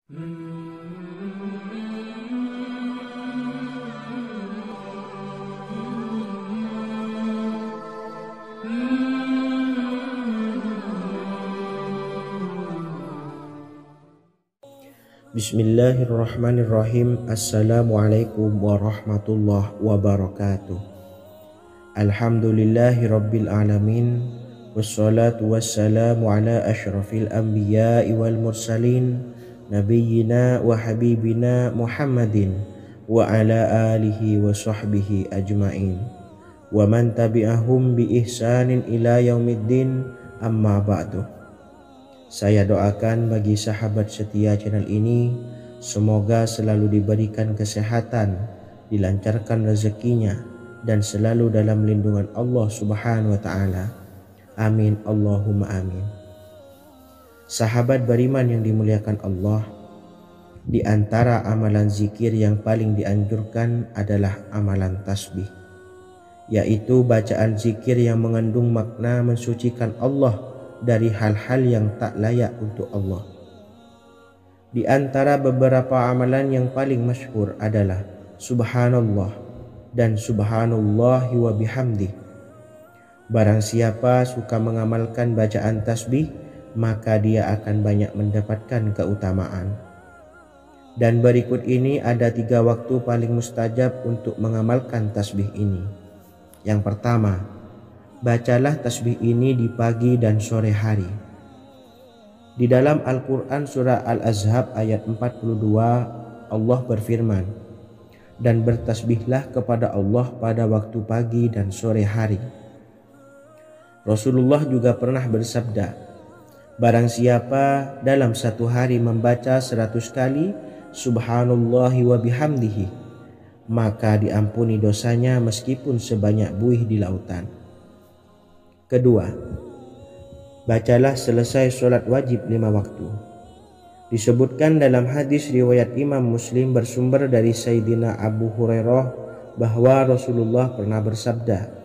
Bismillahirrahmanirrahim. Assalamualaikum warahmatullahi wabarakatuh. Alhamdulillahi rabbil alamin. Wassalatu wassalamu ala ashrafil anbiya'i wal mursalin, nabiyyina wa habibina Muhammadin wa ala alihi wa sahbihi ajma'in, wa man tabi'ahum bi ihsanin ila yaumiddin, amma ba'du. Saya doakan bagi sahabat setia channel ini, semoga selalu diberikan kesehatan, dilancarkan rezekinya, dan selalu dalam lindungan Allah Subhanahu wa ta'ala. Amin Allahumma amin. Sahabat beriman yang dimuliakan Allah, di antara amalan zikir yang paling dianjurkan adalah amalan tasbih, yaitu bacaan zikir yang mengandung makna mensucikan Allah dari hal-hal yang tak layak untuk Allah. Di antara beberapa amalan yang paling masyhur adalah Subhanallah dan Subhanallahi wa bihamdih. Barang siapa suka mengamalkan bacaan tasbih, maka dia akan banyak mendapatkan keutamaan. Dan berikut ini ada 3 waktu paling mustajab untuk mengamalkan tasbih ini. Yang pertama, bacalah tasbih ini di pagi dan sore hari. Di dalam Al-Quran surah Al-Ahzab ayat 42, Allah berfirman, "Dan bertasbihlah kepada Allah pada waktu pagi dan sore hari." Rasulullah juga pernah bersabda, barang siapa dalam satu hari membaca 100 kali Subhanallahi wa bihamdihi, maka diampuni dosanya meskipun sebanyak buih di lautan. Kedua, bacalah selesai sholat wajib 5 waktu. Disebutkan dalam hadis riwayat Imam Muslim bersumber dari Sayyidina Abu Hurairah bahwa Rasulullah pernah bersabda,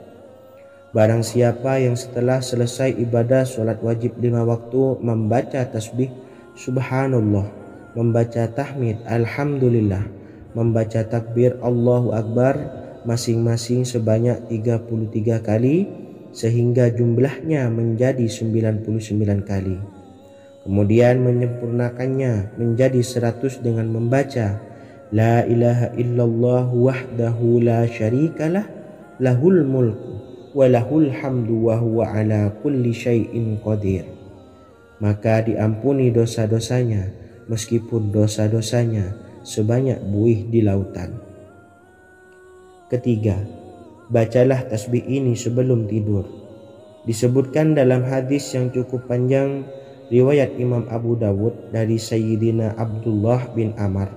barang siapa yang setelah selesai ibadah sholat wajib 5 waktu membaca tasbih Subhanallah, membaca tahmid Alhamdulillah, membaca takbir Allahu Akbar masing-masing sebanyak 33 kali, sehingga jumlahnya menjadi 99 kali. Kemudian menyempurnakannya menjadi 100 dengan membaca La ilaha illallah wahdahu la syarikalah, lahul mulku wa lahul hamdu wa huwa ala kulli syai'in qadir. Maka diampuni dosa-dosanya meskipun dosa-dosanya sebanyak buih di lautan. Ketiga, bacalah tasbih ini sebelum tidur. Disebutkan dalam hadis yang cukup panjang riwayat Imam Abu Dawud dari Sayyidina Abdullah bin Amr,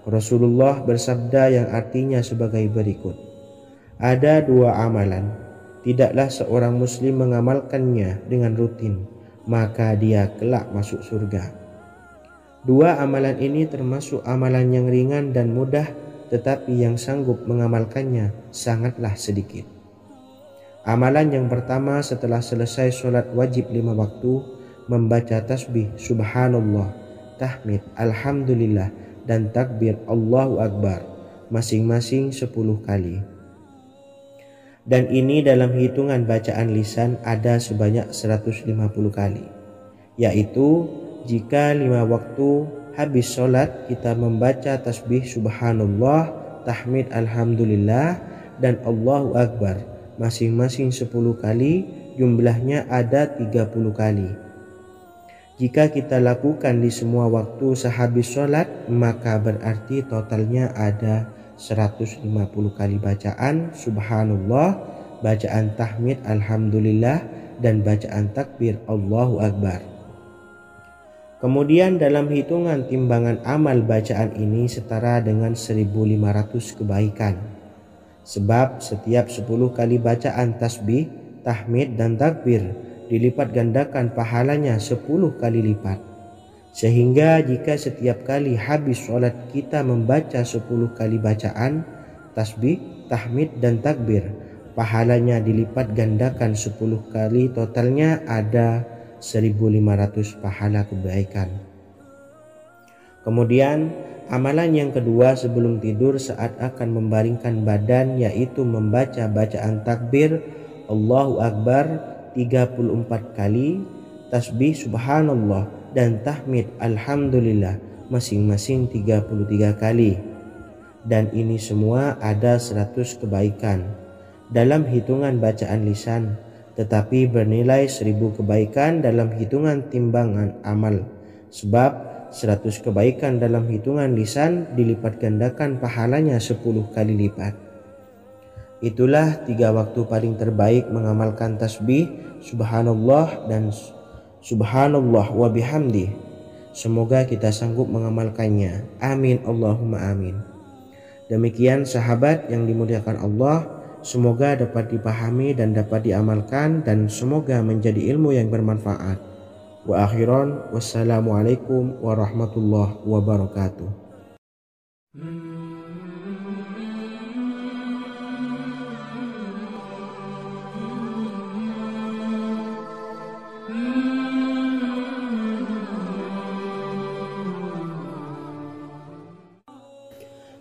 Rasulullah bersabda yang artinya sebagai berikut, ada 2 amalan, tidaklah seorang muslim mengamalkannya dengan rutin, maka dia kelak masuk surga. 2 amalan ini termasuk amalan yang ringan dan mudah, tetapi yang sanggup mengamalkannya sangatlah sedikit. Amalan yang pertama setelah selesai sholat wajib 5 waktu, membaca tasbih Subhanallah, tahmid Alhamdulillah, dan takbir Allahu Akbar masing-masing 10 kali. Dan ini dalam hitungan bacaan lisan ada sebanyak 150 kali, yaitu jika 5 waktu habis sholat kita membaca tasbih Subhanallah, tahmid Alhamdulillah, dan Allahu Akbar masing-masing 10 kali, jumlahnya ada 30 kali. Jika kita lakukan di semua waktu sehabis sholat, maka berarti totalnya ada 150 kali bacaan Subhanallah, bacaan tahmid Alhamdulillah, dan bacaan takbir Allahu Akbar. Kemudian dalam hitungan timbangan amal bacaan ini setara dengan 1500 kebaikan. Sebab setiap 10 kali bacaan tasbih, tahmid, dan takbir dilipat gandakan pahalanya 10 kali lipat. Sehingga jika setiap kali habis sholat kita membaca 10 kali bacaan tasbih, tahmid, dan takbir, pahalanya dilipat gandakan 10 kali, totalnya ada 1500 pahala kebaikan. Kemudian amalan yang kedua sebelum tidur saat akan membaringkan badan, yaitu membaca bacaan takbir Allahu Akbar 34 kali, tasbih subhanallah dan tahmid alhamdulillah masing-masing 33 kali. Dan ini semua ada 100 kebaikan dalam hitungan bacaan lisan, tetapi bernilai 1000 kebaikan dalam hitungan timbangan amal. Sebab 100 kebaikan dalam hitungan lisan dilipat gandakan pahalanya 10 kali lipat. Itulah 3 waktu paling terbaik mengamalkan tasbih subhanallah dan subhanallah wa bihamdi. Semoga kita sanggup mengamalkannya. Amin Allahumma amin. Demikian sahabat yang dimuliakan Allah, semoga dapat dipahami dan dapat diamalkan, dan semoga menjadi ilmu yang bermanfaat. Wa akhiran, wassalamualaikum warahmatullahi wabarakatuh.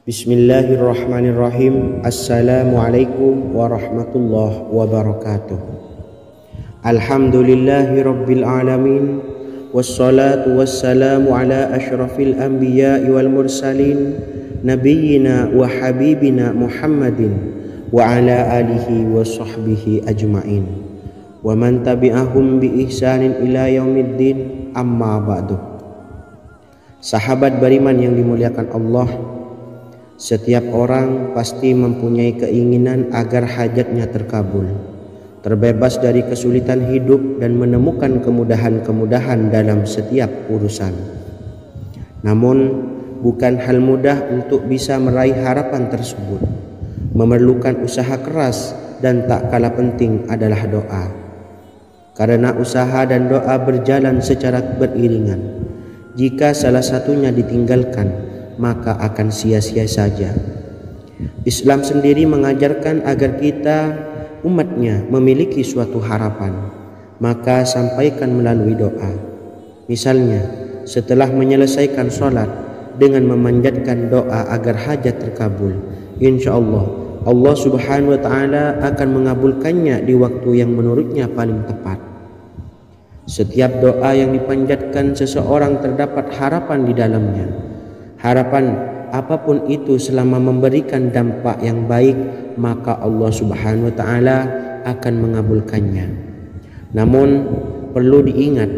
Bismillahirrahmanirrahim. Assalamualaikum warahmatullahi wabarakatuh. Alhamdulillahi rabbil alamin, wassalatu wassalamu ala ashrafil anbiya'i wal mursalin, nabiyyina wa habibina Muhammadin wa ala alihi wa sahbihi ajma'in, wa man tabi'ahum bi ihsanin ila yaumiddin, amma ba'du. Sahabat beriman yang dimuliakan Allah, setiap orang pasti mempunyai keinginan agar hajatnya terkabul, terbebas dari kesulitan hidup dan menemukan kemudahan-kemudahan dalam setiap urusan. Namun bukan hal mudah untuk bisa meraih harapan tersebut. Memerlukan usaha keras, dan tak kalah penting adalah doa. Karena usaha dan doa berjalan secara beriringan. Jika salah satunya ditinggalkan, maka akan sia-sia saja. Islam sendiri mengajarkan agar kita umatnya memiliki suatu harapan, maka sampaikan melalui doa. Misalnya, setelah menyelesaikan sholat dengan memanjatkan doa agar hajat terkabul, insya Allah Allah subhanahu wa ta'ala akan mengabulkannya di waktu yang menurutnya paling tepat. Setiap doa yang dipanjatkan seseorang terdapat harapan di dalamnya. Harapan apapun itu selama memberikan dampak yang baik, maka Allah subhanahu wa ta'ala akan mengabulkannya. Namun perlu diingat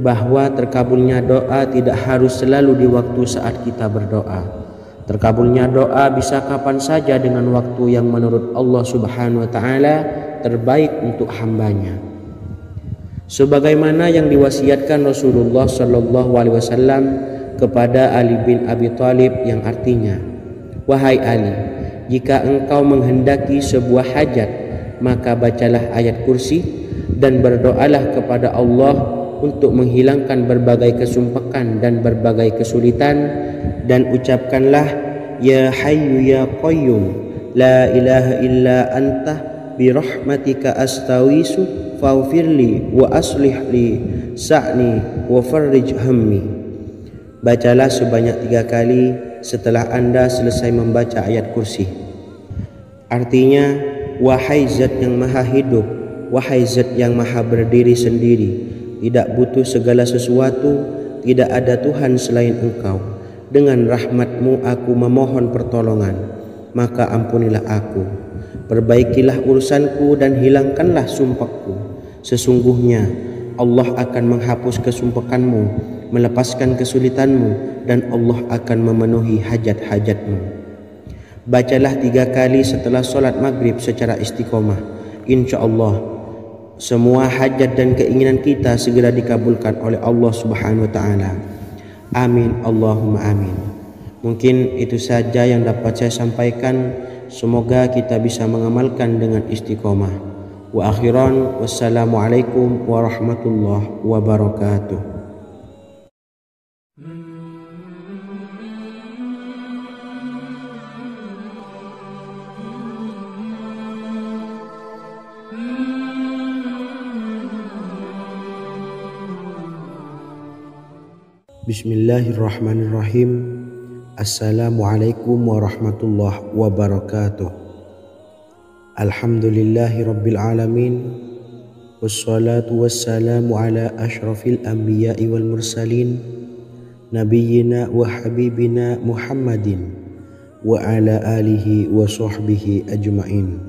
bahwa terkabulnya doa tidak harus selalu di waktu saat kita berdoa. Terkabulnya doa bisa kapan saja dengan waktu yang menurut Allah subhanahu wa ta'ala terbaik untuk hambanya. Sebagaimana yang diwasiatkan Rasulullah sallallahu alaihi wasallam kepada Ali bin Abi Thalib, yang artinya, wahai Ali, jika engkau menghendaki sebuah hajat, maka bacalah ayat kursi dan berdoalah kepada Allah untuk menghilangkan berbagai kesumpakan dan berbagai kesulitan, dan ucapkanlah, ya hayyu ya qayyum la ilaha illa anta birahmatika astawisu faghfirli wa aslih li sa'ni wa farrij hammi. Bacalah sebanyak 3 kali setelah Anda selesai membaca ayat kursi. Artinya, wahai zat yang maha hidup, wahai zat yang maha berdiri sendiri, tidak butuh segala sesuatu, tidak ada Tuhan selain Engkau. Dengan rahmat-Mu aku memohon pertolongan, maka ampunilah aku. Perbaikilah urusanku dan hilangkanlah sumpahku. Sesungguhnya Allah akan menghapus kesumpakanmu, melepaskan kesulitanmu, dan Allah akan memenuhi hajat-hajatmu. Bacalah 3 kali setelah sholat maghrib secara istiqomah. Insya Allah semua hajat dan keinginan kita segera dikabulkan oleh Allah subhanahu wa ta'ala. Amin Allahumma amin. Mungkin itu saja yang dapat saya sampaikan. Semoga kita bisa mengamalkan dengan istiqomah. Wa akhiran, wassalamualaikum warahmatullahi wabarakatuh. Bismillahirrahmanirrahim. Assalamualaikum warahmatullahi wabarakatuh. Alhamdulillahi rabbil alamin. Wassalatu wassalamu ala ashrafil anbiya'i wal mursalin, nabiyyina wa habibina Muhammadin wa ala alihi wa sahbihi ajma'in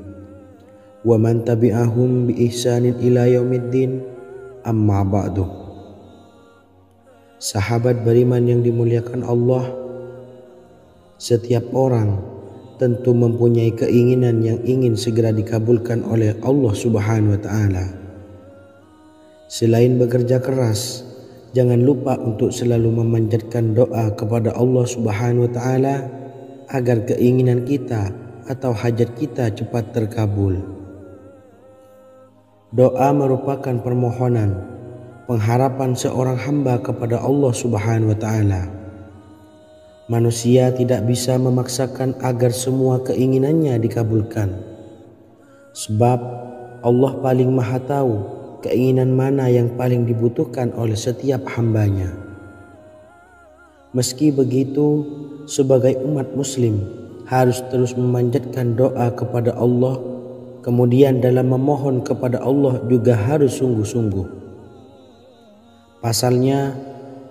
wa man tabi'ahum bi ihsanin ila yaumiddin, amma ba'du. Sahabat beriman yang dimuliakan Allah, setiap orang tentu mempunyai keinginan yang ingin segera dikabulkan oleh Allah Subhanahu wa Ta'ala. Selain bekerja keras, jangan lupa untuk selalu memanjatkan doa kepada Allah Subhanahu wa Ta'ala agar keinginan kita atau hajat kita cepat terkabul. Doa merupakan permohonan, pengharapan seorang hamba kepada Allah Subhanahu wa Ta'ala. Manusia tidak bisa memaksakan agar semua keinginannya dikabulkan, sebab Allah paling maha tahu keinginan mana yang paling dibutuhkan oleh setiap hambanya. Meski begitu, sebagai umat muslim harus terus memanjatkan doa kepada Allah, kemudian dalam memohon kepada Allah juga harus sungguh-sungguh. Pasalnya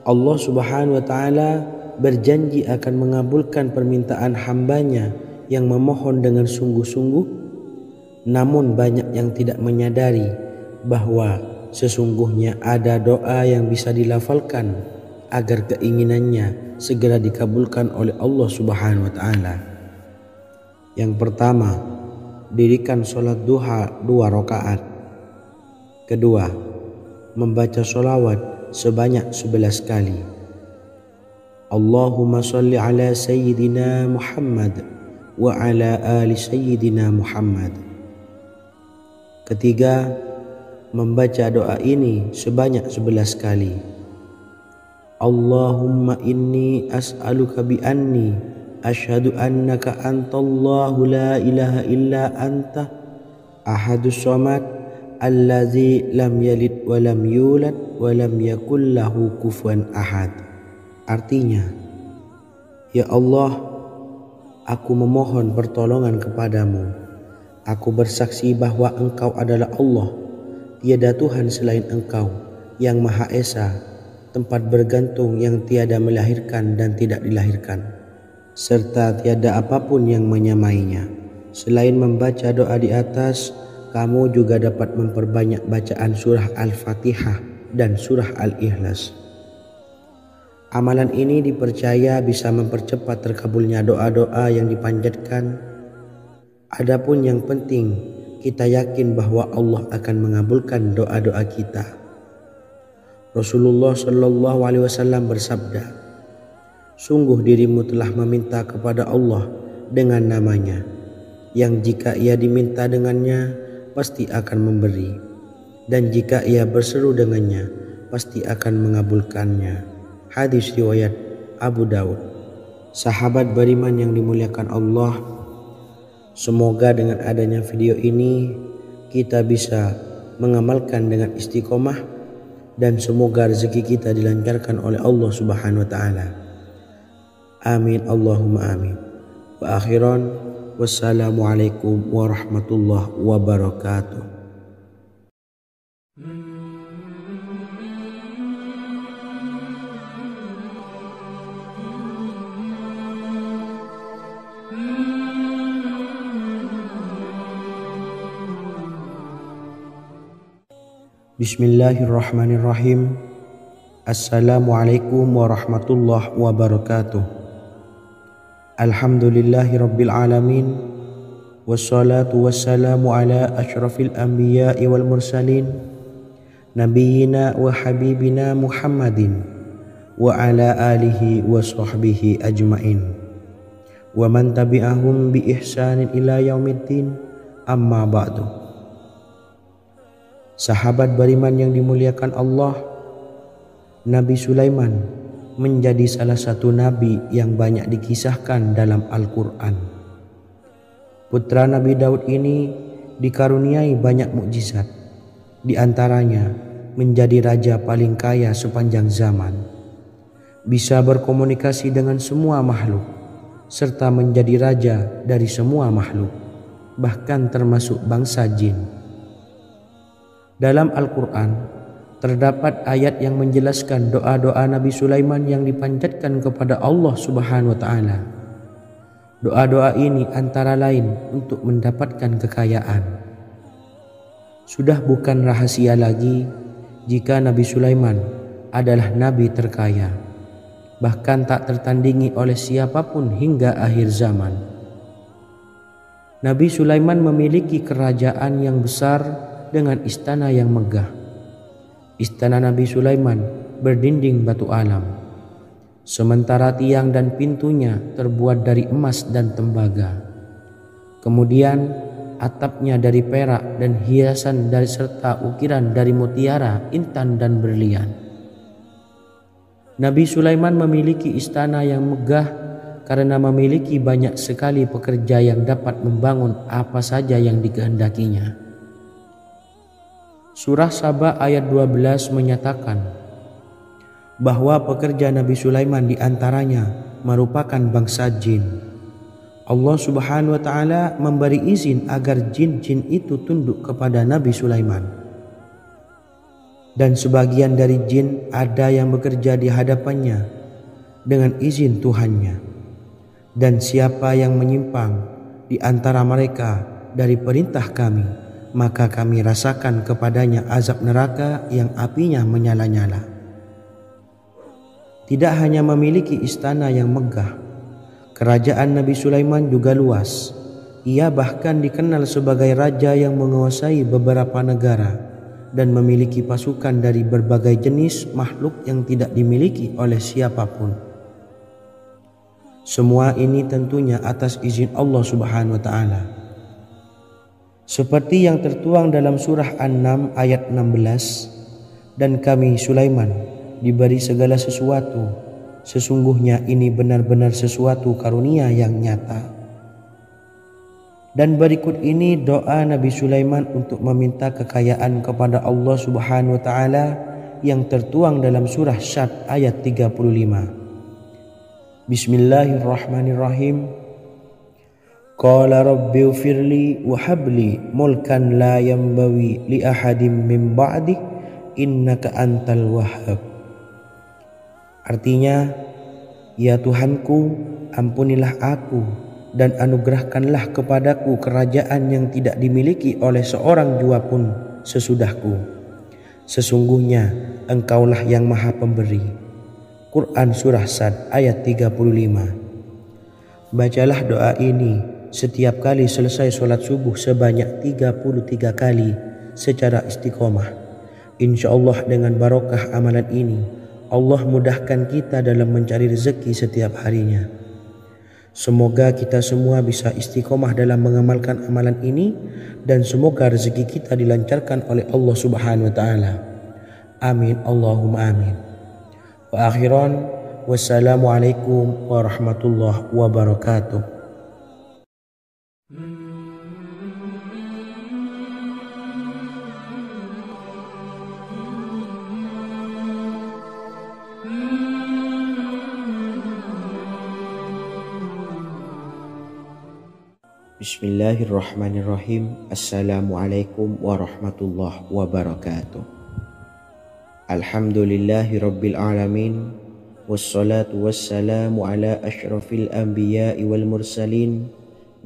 Allah Subhanahu wa Ta'ala berjanji akan mengabulkan permintaan hambanya yang memohon dengan sungguh-sungguh. Namun banyak yang tidak menyadari bahwa sesungguhnya ada doa yang bisa dilafalkan agar keinginannya segera dikabulkan oleh Allah Subhanahu wa Ta'ala. Yang pertama, dirikan sholat duha 2 rakaat. Kedua, membaca sholawat sebanyak 11 kali. Allahumma sholli ala sayyidina Muhammad wa ala ali sayyidina Muhammad. Ketiga, membaca doa ini sebanyak 11 kali. Allahumma inni as'aluka bi anni asyhadu annaka antallahu la ilaha illa anta ahadus samad allazi lam yalid wa lam yulad wa lam yakul lahu kufuwan ahad. Artinya, ya Allah, aku memohon pertolongan kepadamu. Aku bersaksi bahwa Engkau adalah Allah, tiada Tuhan selain Engkau, yang Maha Esa, tempat bergantung yang tiada melahirkan dan tidak dilahirkan, serta tiada apapun yang menyamainya. Selain membaca doa di atas, kamu juga dapat memperbanyak bacaan surah Al-Fatihah dan surah Al-Ikhlas. Amalan ini dipercaya bisa mempercepat terkabulnya doa-doa yang dipanjatkan. Adapun yang penting, kita yakin bahwa Allah akan mengabulkan doa-doa kita. Rasulullah Shallallahu Alaihi Wasallam bersabda, sungguh dirimu telah meminta kepada Allah dengan namanya, yang jika ia diminta dengannya, pasti akan memberi, dan jika ia berseru dengannya, pasti akan mengabulkannya. Hadis riwayat Abu Daud. Sahabat beriman yang dimuliakan Allah, semoga dengan adanya video ini kita bisa mengamalkan dengan istiqomah, dan semoga rezeki kita dilancarkan oleh Allah Subhanahu wa Ta'ala. Amin Allahumma amin. Wa akhiran, wassalamualaikum warahmatullahi wabarakatuh. Bismillahirrahmanirrahim. Assalamualaikum warahmatullahi wabarakatuh. Alhamdulillahi rabbil alamin. Wassalatu wassalamu ala ashrafil anbiya'i wal mursalin, nabiyyina wa habibina Muhammadin wa ala alihi wa sahbihi ajma'in wa man tabi'ahum bi ihsanin ila yaumiddin, amma ba'du. Sahabat beriman yang dimuliakan Allah, Nabi Sulaiman menjadi salah satu nabi yang banyak dikisahkan dalam Al-Quran. Putra Nabi Daud ini dikaruniai banyak mukjizat, di antaranya menjadi raja paling kaya sepanjang zaman. bisa berkomunikasi dengan semua makhluk, serta menjadi raja dari semua makhluk, bahkan termasuk bangsa jin. Dalam Al-Quran terdapat ayat yang menjelaskan doa-doa Nabi Sulaiman yang dipanjatkan kepada Allah Subhanahu wa Ta'ala. Doa-doa ini antara lain untuk mendapatkan kekayaan. Sudah bukan rahasia lagi jika Nabi Sulaiman adalah nabi terkaya, bahkan tak tertandingi oleh siapapun hingga akhir zaman. Nabi Sulaiman memiliki kerajaan yang besar dengan istana yang megah. Istana Nabi Sulaiman berdinding batu alam, sementara tiang dan pintunya terbuat dari emas dan tembaga. Kemudian atapnya dari perak dan hiasan dari serta ukiran dari mutiara, intan dan berlian. Nabi Sulaiman memiliki istana yang megah karena memiliki banyak sekali pekerja yang dapat membangun apa saja yang dikehendakinya. Surah Saba ayat 12 menyatakan bahwa pekerja Nabi Sulaiman diantaranya merupakan bangsa jin. Allah Subhanahu wa Ta'ala memberi izin agar jin-jin itu tunduk kepada Nabi Sulaiman. Dan sebagian dari jin ada yang bekerja di hadapannya dengan izin Tuhannya. Dan siapa yang menyimpang di antara mereka dari perintah kami, maka kami rasakan kepadanya azab neraka yang apinya menyala-nyala. Tidak hanya memiliki istana yang megah, kerajaan Nabi Sulaiman juga luas. Ia bahkan dikenal sebagai raja yang menguasai beberapa negara dan memiliki pasukan dari berbagai jenis makhluk yang tidak dimiliki oleh siapapun. Semua ini tentunya atas izin Allah Subhanahu wa Ta'ala. Seperti yang tertuang dalam surah An-Naml ayat 16, dan kami Sulaiman diberi segala sesuatu, sesungguhnya ini benar-benar sesuatu karunia yang nyata. Dan berikut ini doa Nabi Sulaiman untuk meminta kekayaan kepada Allah Subhanahu wa Ta'ala yang tertuang dalam surah Syad ayat 35. Bismillahirrahmanirrahim. Qala rabbi ufirli wa habli mulkan la yanbawi li ahadim min ba'di innaka antal wahhab. Artinya, ya Tuhanku, ampunilah aku dan anugerahkanlah kepadaku kerajaan yang tidak dimiliki oleh seorang jua pun sesudahku. Sesungguhnya Engkaulah yang Maha Pemberi. Quran Surah Sad ayat 35. Bacalah doa ini setiap kali selesai sholat subuh sebanyak 33 kali secara istiqomah. Insya Allah dengan barokah amalan ini, Allah mudahkan kita dalam mencari rezeki setiap harinya. Semoga kita semua bisa istiqomah dalam mengamalkan amalan ini, dan semoga rezeki kita dilancarkan oleh Allah Subhanahu wa Ta'ala. Amin Allahumma amin. Wa akhiran, wassalamualaikum warahmatullahi wabarakatuh. Bismillahirrahmanirrahim. Assalamualaikum warahmatullahi wabarakatuh. Alhamdulillahi rabbil alamin, wassalatu wassalamu ala ashrafil anbiya'i wal mursalin,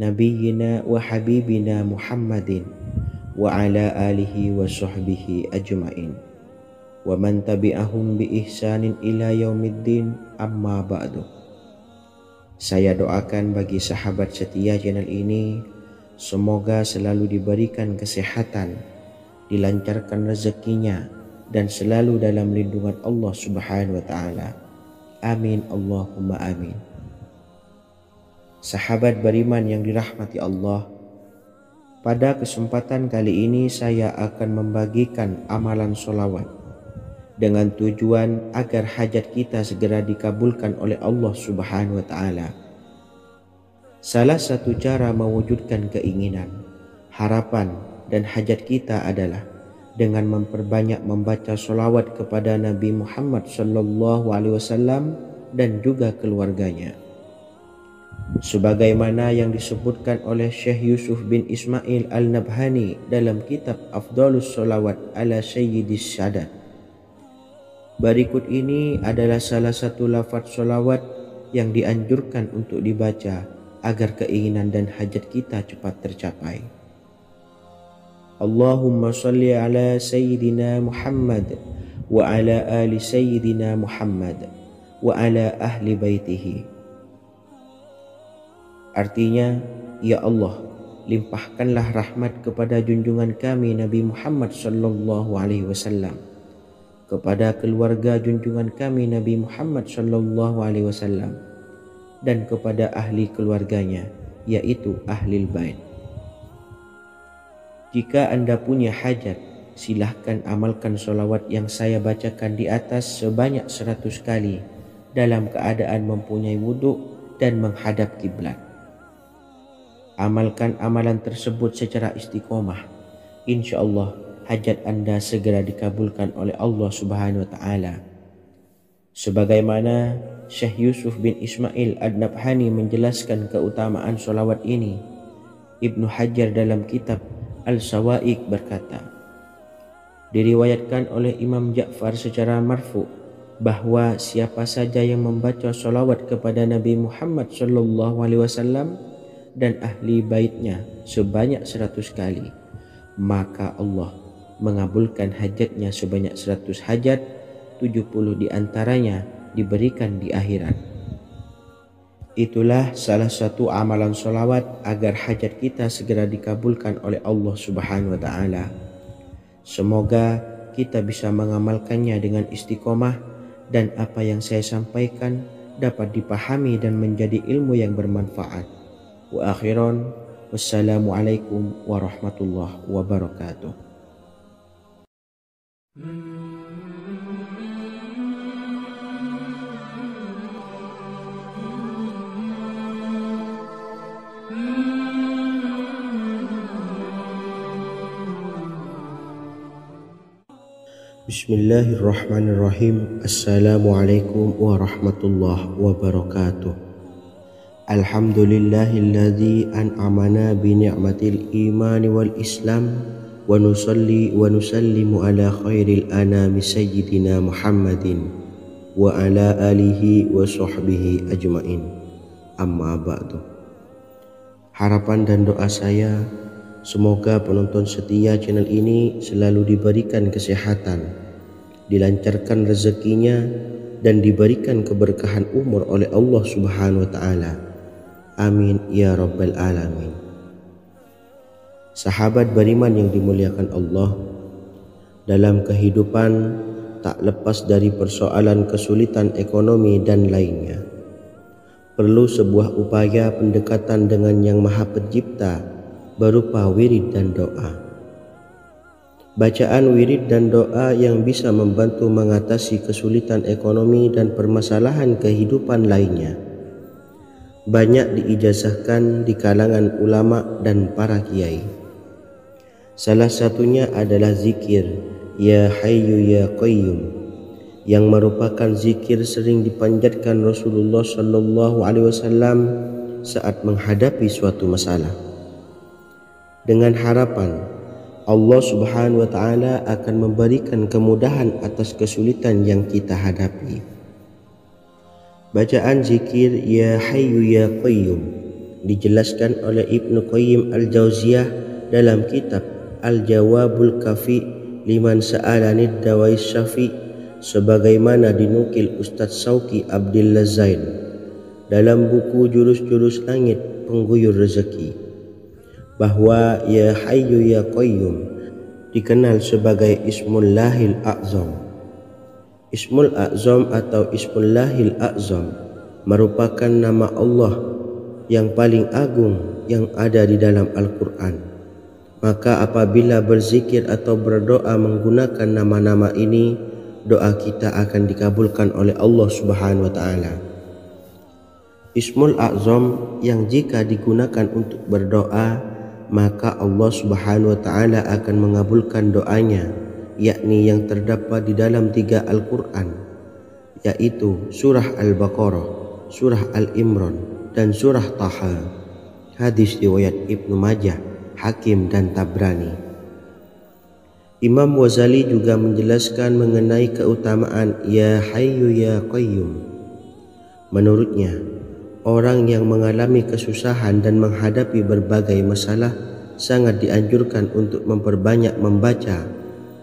nabiyyina wa habibina Muhammadin wa ala alihi wa sahbihi ajma'in wa man tabi'ahum bi ihsanin ila yaumiddin, amma ba'du. Saya doakan bagi sahabat setia channel ini, semoga selalu diberikan kesehatan, dilancarkan rezekinya, dan selalu dalam lindungan Allah Subhanahu wa Ta'ala. Amin Allahumma amin. Sahabat beriman yang dirahmati Allah, pada kesempatan kali ini saya akan membagikan amalan sholawat dengan tujuan agar hajat kita segera dikabulkan oleh Allah Subhanahu wa Ta'ala. Salah satu cara mewujudkan keinginan, harapan, dan hajat kita adalah dengan memperbanyak membaca sholawat kepada Nabi Muhammad sallallahu alaihi wasallam dan juga keluarganya. Sebagaimana yang disebutkan oleh Syekh Yusuf bin Ismail Al-Nabhani dalam kitab Afdhalus Sholawat ala Sayyidis Sadat. Berikut ini adalah salah satu lafaz sholawat yang dianjurkan untuk dibaca agar keinginan dan hajat kita cepat tercapai. Allahumma salli ala Sayyidina Muhammad wa ala ali Sayyidina Muhammad wa ala ahli baitihi. Artinya, ya Allah, limpahkanlah rahmat kepada junjungan kami Nabi Muhammad sallallahu alaihi wasallam, kepada keluarga junjungan kami Nabi Muhammad sallallahu alaihi wasallam, dan kepada ahli keluarganya, yaitu ahlil bait. Jika Anda punya hajat, silahkan amalkan sholawat yang saya bacakan di atas sebanyak 100 kali dalam keadaan mempunyai wudhu dan menghadap kiblat. Amalkan amalan tersebut secara istiqomah. Insya Allah hajat Anda segera dikabulkan oleh Allah Subhanahu wa Ta'ala. Sebagaimana Syekh Yusuf bin Ismail Ad-Nabhani menjelaskan keutamaan sholawat ini, Ibnu Hajar dalam kitab Al-Sawa'iq berkata, diriwayatkan oleh Imam Ja'far secara marfu bahwa siapa saja yang membaca sholawat kepada Nabi Muhammad sallallahu alaihi wasallam dan ahli baitnya sebanyak 100 kali, maka Allah mengabulkan hajatnya sebanyak 100 hajat, 70 diantaranya diberikan di akhirat. Itulah salah satu amalan sholawat agar hajat kita segera dikabulkan oleh Allah Subhanahu wa Ta'ala. Semoga kita bisa mengamalkannya dengan istiqomah dan apa yang saya sampaikan dapat dipahami dan menjadi ilmu yang bermanfaat. Wa akhiran, wassalamualaikum warahmatullahi wabarakatuh. Bismillahirrahmanirrahim. Assalamualaikum warahmatullahi wabarakatuh. Alhamdulillahilladzi an'amana bi ni'matil imani wal islam wa nusalli wa nusallimu ala khairil anami sayyidina Muhammadin wa ala alihi wa sahbihi ajmain. Amma ba'du. Harapan dan doa saya, semoga penonton setia channel ini selalu diberikan kesehatan, dilancarkan rezekinya, dan diberikan keberkahan umur oleh Allah Subhanahu wa Ta'ala. Amin ya rabbal alamin. Sahabat beriman yang dimuliakan Allah, dalam kehidupan tak lepas dari persoalan kesulitan ekonomi dan lainnya. Perlu sebuah upaya pendekatan dengan Yang Maha Pencipta berupa wirid dan doa. Bacaan wirid dan doa yang bisa membantu mengatasi kesulitan ekonomi dan permasalahan kehidupan lainnya banyak diijazahkan di kalangan ulama dan para kiai. Salah satunya adalah zikir Ya Hayyu Ya Qayyum, yang merupakan zikir sering dipanjatkan Rasulullah sallallahu alaihi wasallam saat menghadapi suatu masalah, dengan harapan Allah Subhanahu wa Ta'ala akan memberikan kemudahan atas kesulitan yang kita hadapi. Bacaan zikir Ya Hayyu Ya Qayyum dijelaskan oleh Ibnu Qayyim Al-Jauziyah dalam kitab Al-Jawabul Kafi liman sa'alanid dawais syafi, sebagaimana dinukil Ustadz Sauki Abdillah Zain dalam buku Jurus-Jurus Langit Pengguyur Rezeki, bahwa Ya Hayyu Ya Qayyum dikenal sebagai Ismullahil A'zam. Ismul A'zam atau Ismullahil A'zam merupakan nama Allah yang paling agung yang ada di dalam Al-Quran. Maka apabila berzikir atau berdoa menggunakan nama-nama ini, doa kita akan dikabulkan oleh Allah Subhanahu wa Ta'ala. Ismul A'zam yang jika digunakan untuk berdoa, maka Allah Subhanahu wa Ta'ala akan mengabulkan doanya, yakni yang terdapat di dalam 3 Al-Quran, yaitu surah Al-Baqarah, surah Al-Imran, dan surah Taha. Hadis riwayat Ibnu Majah, Hakim, dan Tabrani. Imam Ghazali juga menjelaskan mengenai keutamaan Ya Hayyu Ya Qayyum. Menurutnya, orang yang mengalami kesusahan dan menghadapi berbagai masalah sangat dianjurkan untuk memperbanyak membaca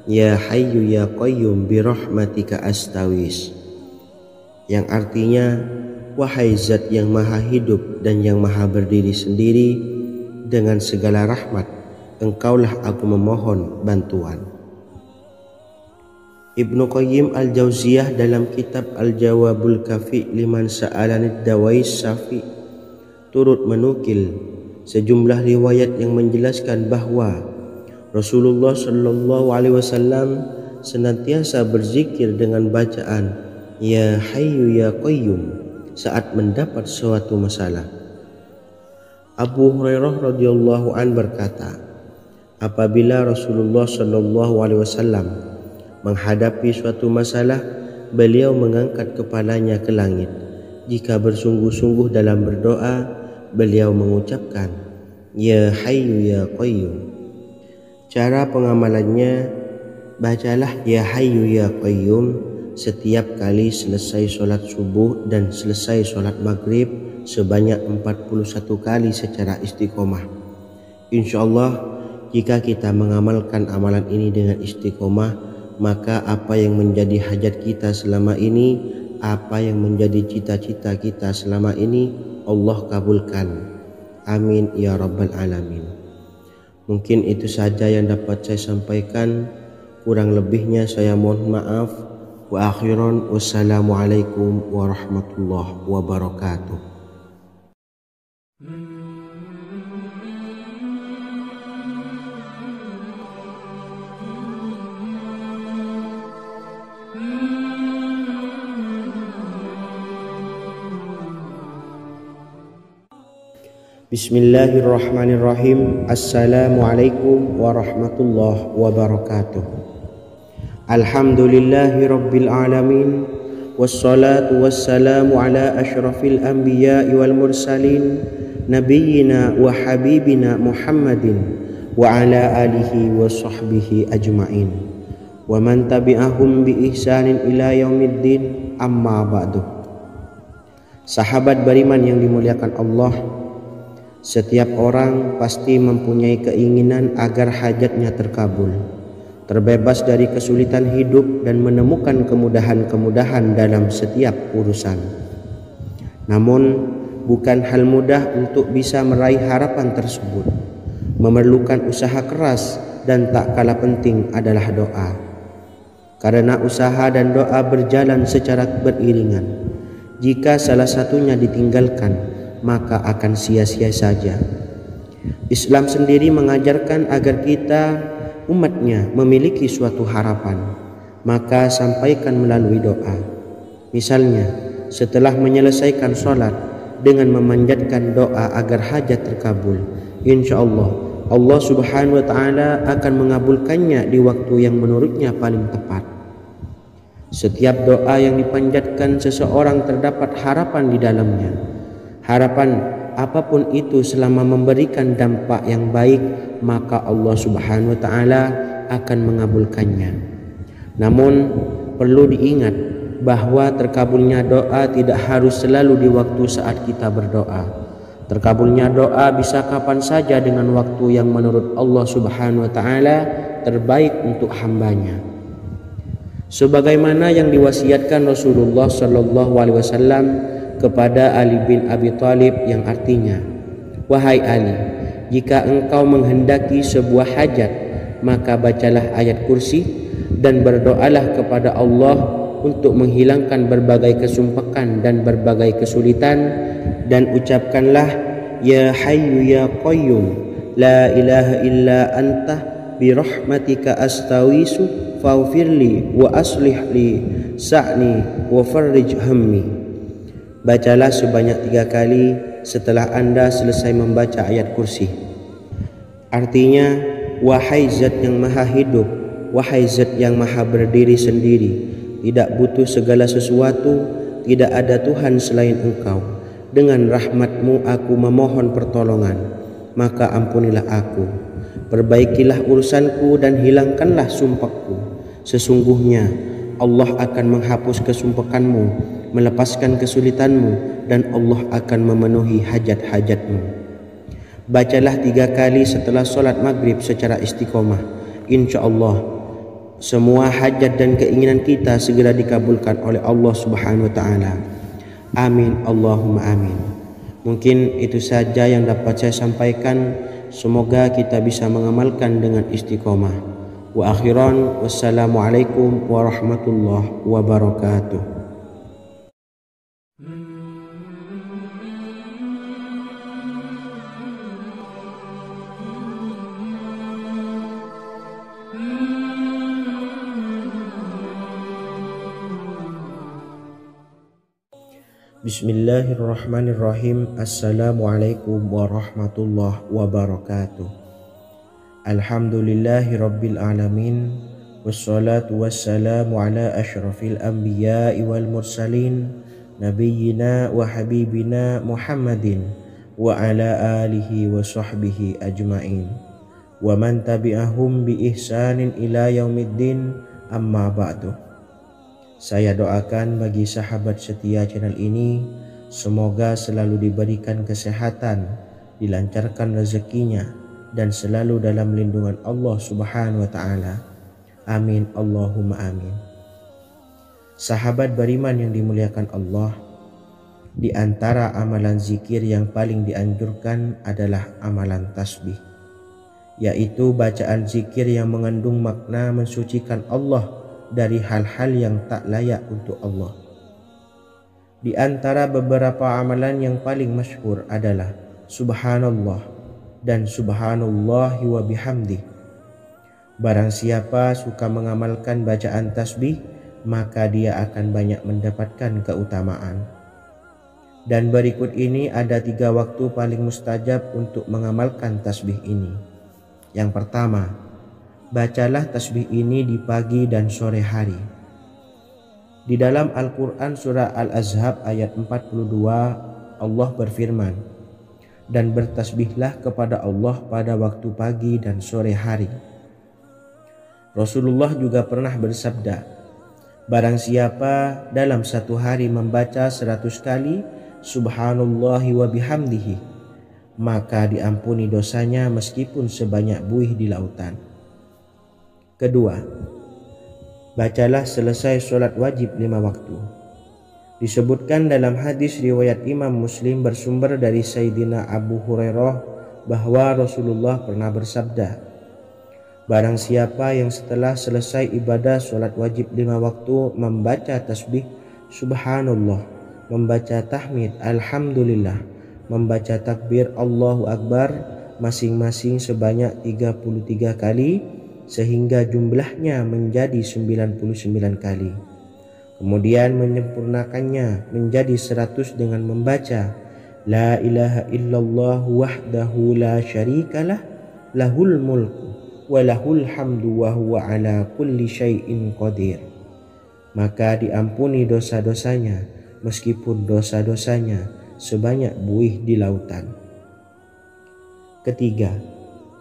Ya Hayyu Ya Qayyum bi rahmatika astawis, yang artinya, wahai zat yang maha hidup dan yang maha berdiri sendiri, dengan segala rahmat engkaulah aku memohon bantuan. Ibnu Qayyim Al-Jauziyah dalam kitab Al-Jawabul Kafi liman sa'alanid dawais syafi turut menukil sejumlah riwayat yang menjelaskan bahwa Rasulullah Shallallahu Alaihi Wasallam senantiasa berzikir dengan bacaan Ya Hayyu Ya Qayyum saat mendapat suatu masalah. Abu Hurairah radhiyallahu an berkata, apabila Rasulullah Shallallahu Alaihi Wasallam menghadapi suatu masalah, beliau mengangkat kepalanya ke langit. Jika bersungguh-sungguh dalam berdoa, beliau mengucapkan Ya Hayyu Ya Qayyum. Cara pengamalannya, bacalah Ya Hayyu Ya Qayyum setiap kali selesai sholat subuh dan selesai sholat maghrib sebanyak 41 kali secara istiqomah. Insyaallah, jika kita mengamalkan amalan ini dengan istiqomah, maka apa yang menjadi hajat kita selama ini, apa yang menjadi cita-cita kita selama ini, Allah kabulkan. Amin ya rabbal alamin. Mungkin itu saja yang dapat saya sampaikan. Kurang lebihnya saya mohon maaf. Wa akhiran, wassalamualaikum warahmatullahi wabarakatuh. Bismillahirrahmanirrahim. Assalamualaikum warahmatullahi wabarakatuh. Alhamdulillahi rabbil alamin, wassalatu wassalamu ala ashrafil anbiya'i wal mursalin, nabiyyina wa habibina Muhammadin wa ala alihi wa sahbihi ajma'in, wa man tabi'ahum bi ihsanin ila yaumiddin, amma ba'du. Sahabat beriman yang dimuliakan Allah, setiap orang pasti mempunyai keinginan agar hajatnya terkabul, terbebas dari kesulitan hidup dan menemukan kemudahan-kemudahan dalam setiap urusan. Namun, bukan hal mudah untuk bisa meraih harapan tersebut. Memerlukan usaha keras dan tak kalah penting adalah doa. Karena usaha dan doa berjalan secara beriringan. Jika salah satunya ditinggalkan, maka akan sia-sia saja. Islam sendiri mengajarkan agar kita umatnya memiliki suatu harapan, maka sampaikan melalui doa. Misalnya, setelah menyelesaikan sholat dengan memanjatkan doa agar hajat terkabul, insya Allah Allah Subhanahu wa Ta'ala akan mengabulkannya di waktu yang menurutnya paling tepat. Setiap doa yang dipanjatkan seseorang terdapat harapan di dalamnya. Harapan apapun itu selama memberikan dampak yang baik, maka Allah Subhanahu wa Ta'ala akan mengabulkannya. Namun perlu diingat bahwa terkabulnya doa tidak harus selalu di waktu saat kita berdoa. Terkabulnya doa bisa kapan saja dengan waktu yang menurut Allah Subhanahu wa Ta'ala terbaik untuk hambanya. Sebagaimana yang diwasiatkan Rasulullah Shallallahu Alaihi Wasallam kepada Ali bin Abi Thalib, yang artinya, wahai Ali, jika engkau menghendaki sebuah hajat, maka bacalah ayat kursi dan berdoalah kepada Allah untuk menghilangkan berbagai kesumpakan dan berbagai kesulitan, dan ucapkanlah Ya Hayyu Ya Qayyum, la ilaha illa anta bi rahmatika astawisu faghfirli wa aslih li sa'ni wa farrij hammi. Bacalah sebanyak 3 kali setelah Anda selesai membaca ayat kursi. Artinya, wahai zat yang maha hidup, wahai zat yang maha berdiri sendiri, tidak butuh segala sesuatu, tidak ada Tuhan selain Engkau. Dengan rahmat-Mu aku memohon pertolongan, maka ampunilah aku. Perbaikilah urusanku dan hilangkanlah sumpahku. Sesungguhnya Allah akan menghapus kesumpahanmu, melepaskan kesulitanmu, dan Allah akan memenuhi hajat-hajatmu. Bacalah 3 kali setelah solat maghrib secara istiqomah. Insya Allah semua hajat dan keinginan kita segera dikabulkan oleh Allah Subhanahu wa Ta'ala. Amin Allahumma amin. Mungkin itu saja yang dapat saya sampaikan. Semoga kita bisa mengamalkan dengan istiqomah. Wa akhiran, wassalamualaikum warahmatullahi wabarakatuh. Bismillahirrahmanirrahim. Assalamualaikum warahmatullahi wabarakatuh. Alhamdulillahi rabbil alamin. Wassalatu wassalamu ala ashrafil anbiya'i wal mursalin, nabiyyina wa habibina Muhammadin wa ala alihi wa sahbihi ajma'in, wa man tabi'ahum bi ihsanin ila yaumiddin, amma ba'du. Saya doakan bagi sahabat setia channel ini, semoga selalu diberikan kesehatan, dilancarkan rezekinya, dan selalu dalam lindungan Allah Subhanahu wa Ta'ala. Amin Allahumma amin. Sahabat beriman yang dimuliakan Allah, di antara amalan zikir yang paling dianjurkan adalah amalan tasbih, yaitu bacaan zikir yang mengandung makna mensucikan Allah dari hal-hal yang tak layak untuk Allah. Di antara beberapa amalan yang paling masyhur adalah Subhanallah dan Subhanallahi wa bihamdih. Barang siapa suka mengamalkan bacaan tasbih, maka dia akan banyak mendapatkan keutamaan. Dan berikut ini ada 3 waktu paling mustajab untuk mengamalkan tasbih ini. Yang pertama, bacalah tasbih ini di pagi dan sore hari. Di dalam Al-Quran surah Al-Ahzab ayat 42, Allah berfirman, dan bertasbihlah kepada Allah pada waktu pagi dan sore hari. Rasulullah juga pernah bersabda, barang siapa dalam satu hari membaca 100 kali Subhanallahi wa bihamdihi, maka diampuni dosanya meskipun sebanyak buih di lautan. Kedua, bacalah selesai solat wajib 5 waktu. Disebutkan dalam hadis riwayat Imam Muslim bersumber dari Sayyidina Abu Hurairah bahwa Rasulullah pernah bersabda, barang siapa yang setelah selesai ibadah solat wajib 5 waktu membaca tasbih Subhanallah, membaca tahmid Alhamdulillah, membaca takbir Allahu Akbar masing-masing sebanyak 33 kali, sehingga jumlahnya menjadi 99 kali. Kemudian menyempurnakannya menjadi 100 dengan membaca La ilaha illallah wahdahu la syarikalah, lahul mulku wa lahul hamdu wa huwa ala kulli syai'in qadir. Maka diampuni dosa-dosanya meskipun dosa-dosanya sebanyak buih di lautan. Ketiga,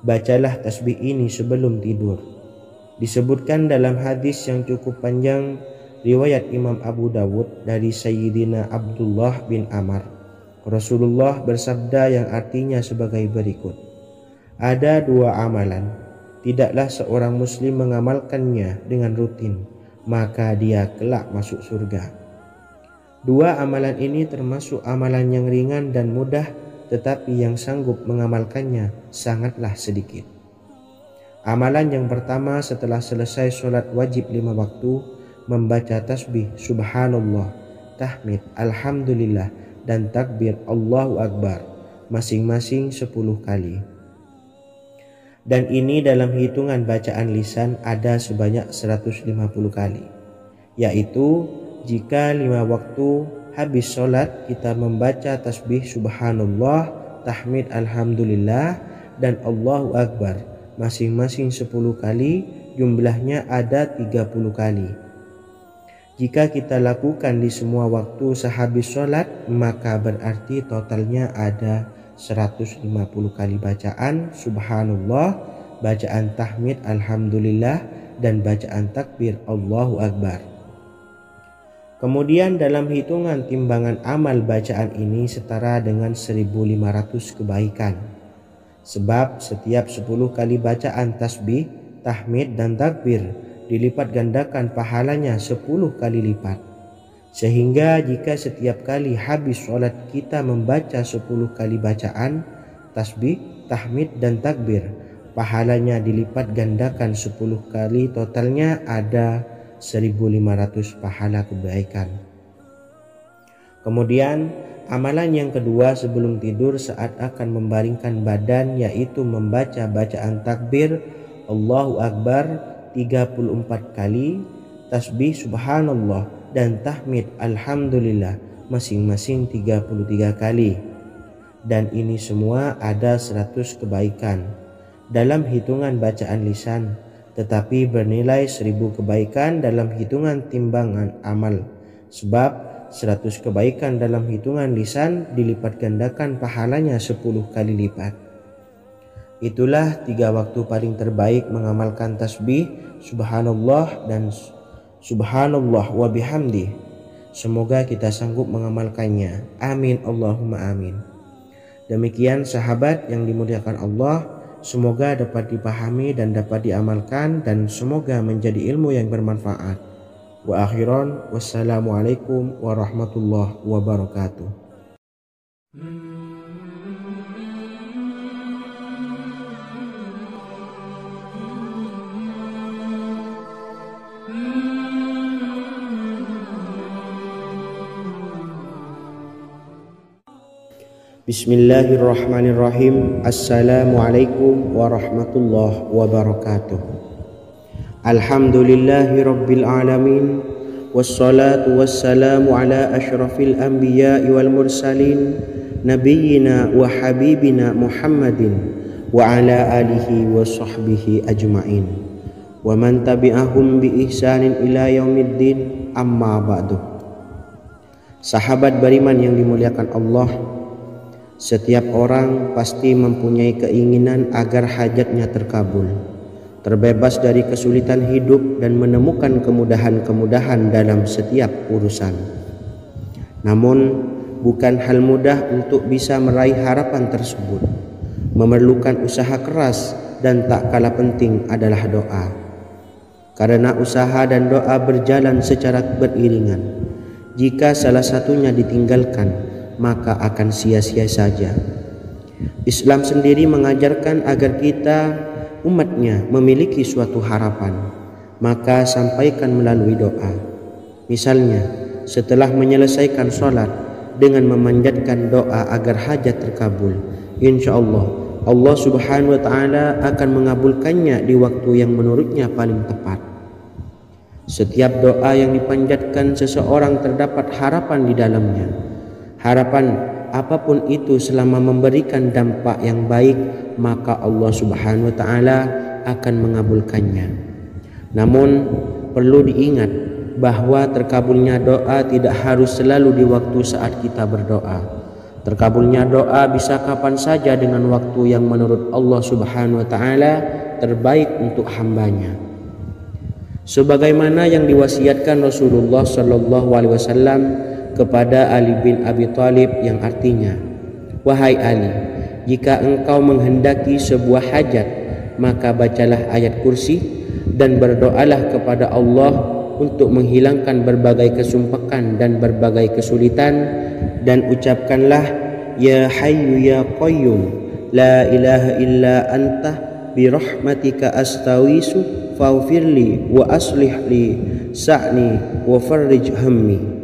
bacalah tasbih ini sebelum tidur. Disebutkan dalam hadis yang cukup panjang riwayat Imam Abu Dawud dari Sayyidina Abdullah bin Amr, Rasulullah bersabda yang artinya sebagai berikut, ada 2 amalan, tidaklah seorang muslim mengamalkannya dengan rutin, maka dia kelak masuk surga. 2 amalan ini termasuk amalan yang ringan dan mudah, tetapi yang sanggup mengamalkannya sangatlah sedikit. Amalan yang pertama setelah selesai sholat wajib 5 waktu, membaca tasbih Subhanallah, tahmid Alhamdulillah, dan takbir Allahu Akbar masing-masing 10 kali. Dan ini dalam hitungan bacaan lisan ada sebanyak 150 kali, yaitu jika 5 waktu habis sholat kita membaca tasbih Subhanallah, tahmid Alhamdulillah, dan Allahu Akbar masing-masing 10 kali, jumlahnya ada 30 kali. Jika kita lakukan di semua waktu sehabis sholat, maka berarti totalnya ada 150 kali bacaan subhanallah, bacaan tahmid alhamdulillah, dan bacaan takbir Allahu Akbar. Kemudian dalam hitungan timbangan amal bacaan ini setara dengan 1500 kebaikan. Sebab setiap 10 kali bacaan tasbih, tahmid, dan takbir dilipat gandakan pahalanya 10 kali lipat. Sehingga jika setiap kali habis sholat kita membaca 10 kali bacaan tasbih, tahmid, dan takbir, pahalanya dilipat gandakan 10 kali, totalnya ada 1500 pahala kebaikan. Kemudian amalan yang kedua sebelum tidur saat akan membaringkan badan, yaitu membaca bacaan takbir Allahu Akbar 34 kali, tasbih subhanallah, dan tahmid alhamdulillah masing-masing 33 kali. Dan ini semua ada 100 kebaikan dalam hitungan bacaan lisan, tetapi bernilai 1000 kebaikan dalam hitungan timbangan amal. Sebab 100 kebaikan dalam hitungan lisan dilipat gandakan pahalanya 10 kali lipat. Itulah 3 waktu paling terbaik mengamalkan tasbih subhanallah dan subhanallah wa bihamdi. Semoga kita sanggup mengamalkannya. Amin Allahumma amin. Demikian sahabat yang dimuliakan Allah, semoga dapat dipahami dan dapat diamalkan, dan semoga menjadi ilmu yang bermanfaat. Wa akhiran, wassalamualaikum warahmatullahi wabarakatuh. Bismillahirrahmanirrahim. Assalamualaikum warahmatullahi wabarakatuh. Alhamdulillahi rabbil alamin, wassalatu wassalamu ala ashrafil anbiya'i wal mursalin, nabiyyina wa habibina Muhammadin wa ala alihi wa sahbihi ajma'in, wa man tabi'ahum bi ihsanin ila yaumiddin, amma ba'du. Sahabat beriman yang dimuliakan Allah, setiap orang pasti mempunyai keinginan agar hajatnya terkabul, terbebas dari kesulitan hidup, dan menemukan kemudahan-kemudahan dalam setiap urusan. Namun, bukan hal mudah untuk bisa meraih harapan tersebut. Memerlukan usaha keras, dan tak kalah penting adalah doa. Karena usaha dan doa berjalan secara beriringan. Jika salah satunya ditinggalkan, maka akan sia-sia saja. Islam sendiri mengajarkan agar kita umatnya memiliki suatu harapan, maka sampaikan melalui doa. Misalnya, setelah menyelesaikan sholat dengan memanjatkan doa agar hajat terkabul, insya Allah Allah subhanahu wa ta'ala akan mengabulkannya di waktu yang menurutnya paling tepat. Setiap doa yang dipanjatkan seseorang terdapat harapan di dalamnya. Harapan apapun itu selama memberikan dampak yang baik, maka Allah subhanahu wa ta'ala akan mengabulkannya. Namun perlu diingat bahwa terkabulnya doa tidak harus selalu di waktu saat kita berdoa. Terkabulnya doa bisa kapan saja dengan waktu yang menurut Allah subhanahu wa ta'ala terbaik untuk hambanya. Sebagaimana yang diwasiatkan Rasulullah sallallahu alaihi wasallam kepada Ali bin Abi Thalib, yang artinya, wahai Ali, jika engkau menghendaki sebuah hajat, maka bacalah ayat kursi dan berdoalah kepada Allah untuk menghilangkan berbagai kesumpakan dan berbagai kesulitan, dan ucapkanlah, ya hayyu ya qayyum la ilaha illa anta birahmatika astawisu faghfirli wa aslih li sa'ni wa farrij hammi.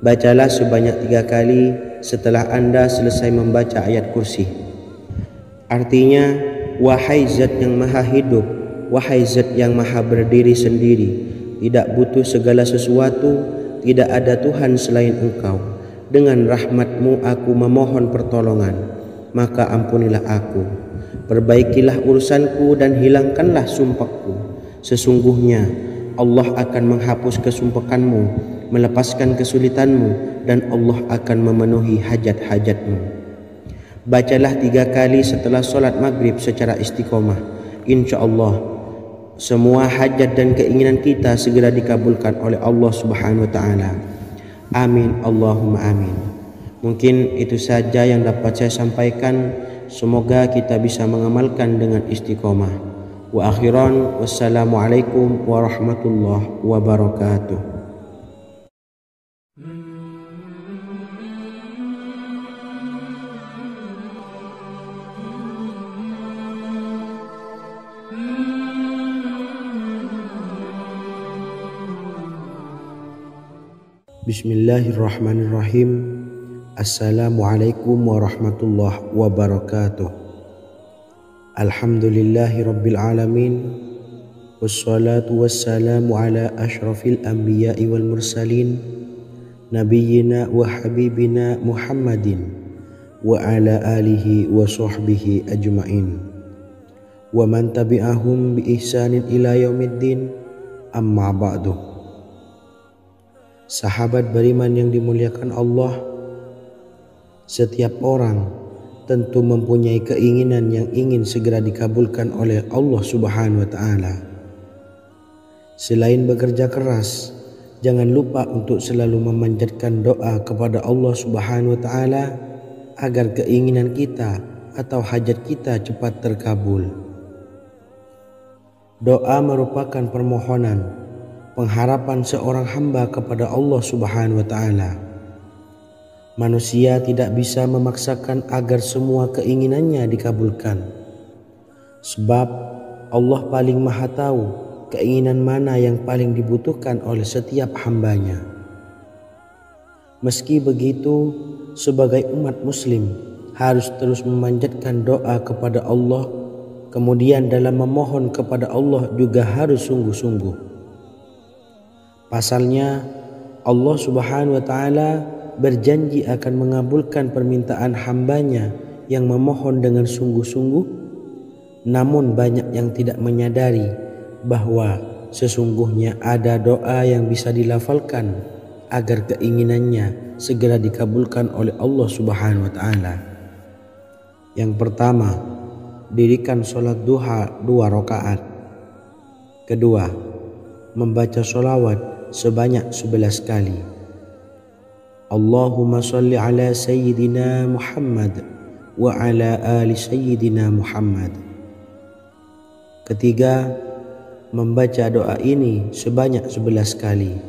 Bacalah sebanyak 3 kali setelah Anda selesai membaca ayat kursi. Artinya, wahai zat yang maha hidup, wahai zat yang maha berdiri sendiri, tidak butuh segala sesuatu, tidak ada Tuhan selain Engkau. Dengan rahmat-Mu aku memohon pertolongan, maka ampunilah aku. Perbaikilah urusanku dan hilangkanlah sumpahku. Sesungguhnya Allah akan menghapus kesumpakanmu, melepaskan kesulitanmu, dan Allah akan memenuhi hajat-hajatmu. Bacalah 3 kali setelah solat maghrib secara istiqomah. Insya Allah semua hajat dan keinginan kita segera dikabulkan oleh Allah Subhanahu wa taala. Amin Allahumma amin. Mungkin itu saja yang dapat saya sampaikan. Semoga kita bisa mengamalkan dengan istiqomah. Wa akhiran, wassalamualaikum warahmatullahi wabarakatuh. Bismillahirrahmanirrahim. Assalamualaikum warahmatullahi wabarakatuh. Alhamdulillahi rabbil alamin. Wassalatu wassalamu ala ashrafil anbiya'i wal mursalin, nabiyyina wa habibina Muhammadin wa ala alihi wa sahbihi ajma'in wa man tabi'ahum bi ihsanin ila yaumiddin, amma ba'du. Sahabat beriman yang dimuliakan Allah, setiap orang tentu mempunyai keinginan yang ingin segera dikabulkan oleh Allah Subhanahu wa taala. Selain bekerja keras, jangan lupa untuk selalu memanjatkan doa kepada Allah Subhanahu wa taala agar keinginan kita atau hajat kita cepat terkabul. Doa merupakan permohonan, pengharapan seorang hamba kepada Allah Subhanahu wa taala. Manusia tidak bisa memaksakan agar semua keinginannya dikabulkan. Sebab Allah paling maha tahu keinginan mana yang paling dibutuhkan oleh setiap hambanya. Meski begitu, sebagai umat muslim harus terus memanjatkan doa kepada Allah. Kemudian dalam memohon kepada Allah juga harus sungguh-sungguh. Pasalnya Allah Subhanahu wa taala berjanji akan mengabulkan permintaan hambanya yang memohon dengan sungguh-sungguh. Namun banyak yang tidak menyadari bahwa sesungguhnya ada doa yang bisa dilafalkan agar keinginannya segera dikabulkan oleh Allah Subhanahu wa taala. Yang pertama, dirikan sholat duha 2 rakaat. Kedua, membaca sholawat sebanyak 11 kali. Allahumma salli ala Sayyidina Muhammad wa ala ali Sayyidina Muhammad. Ketiga, membaca doa ini sebanyak 11 kali.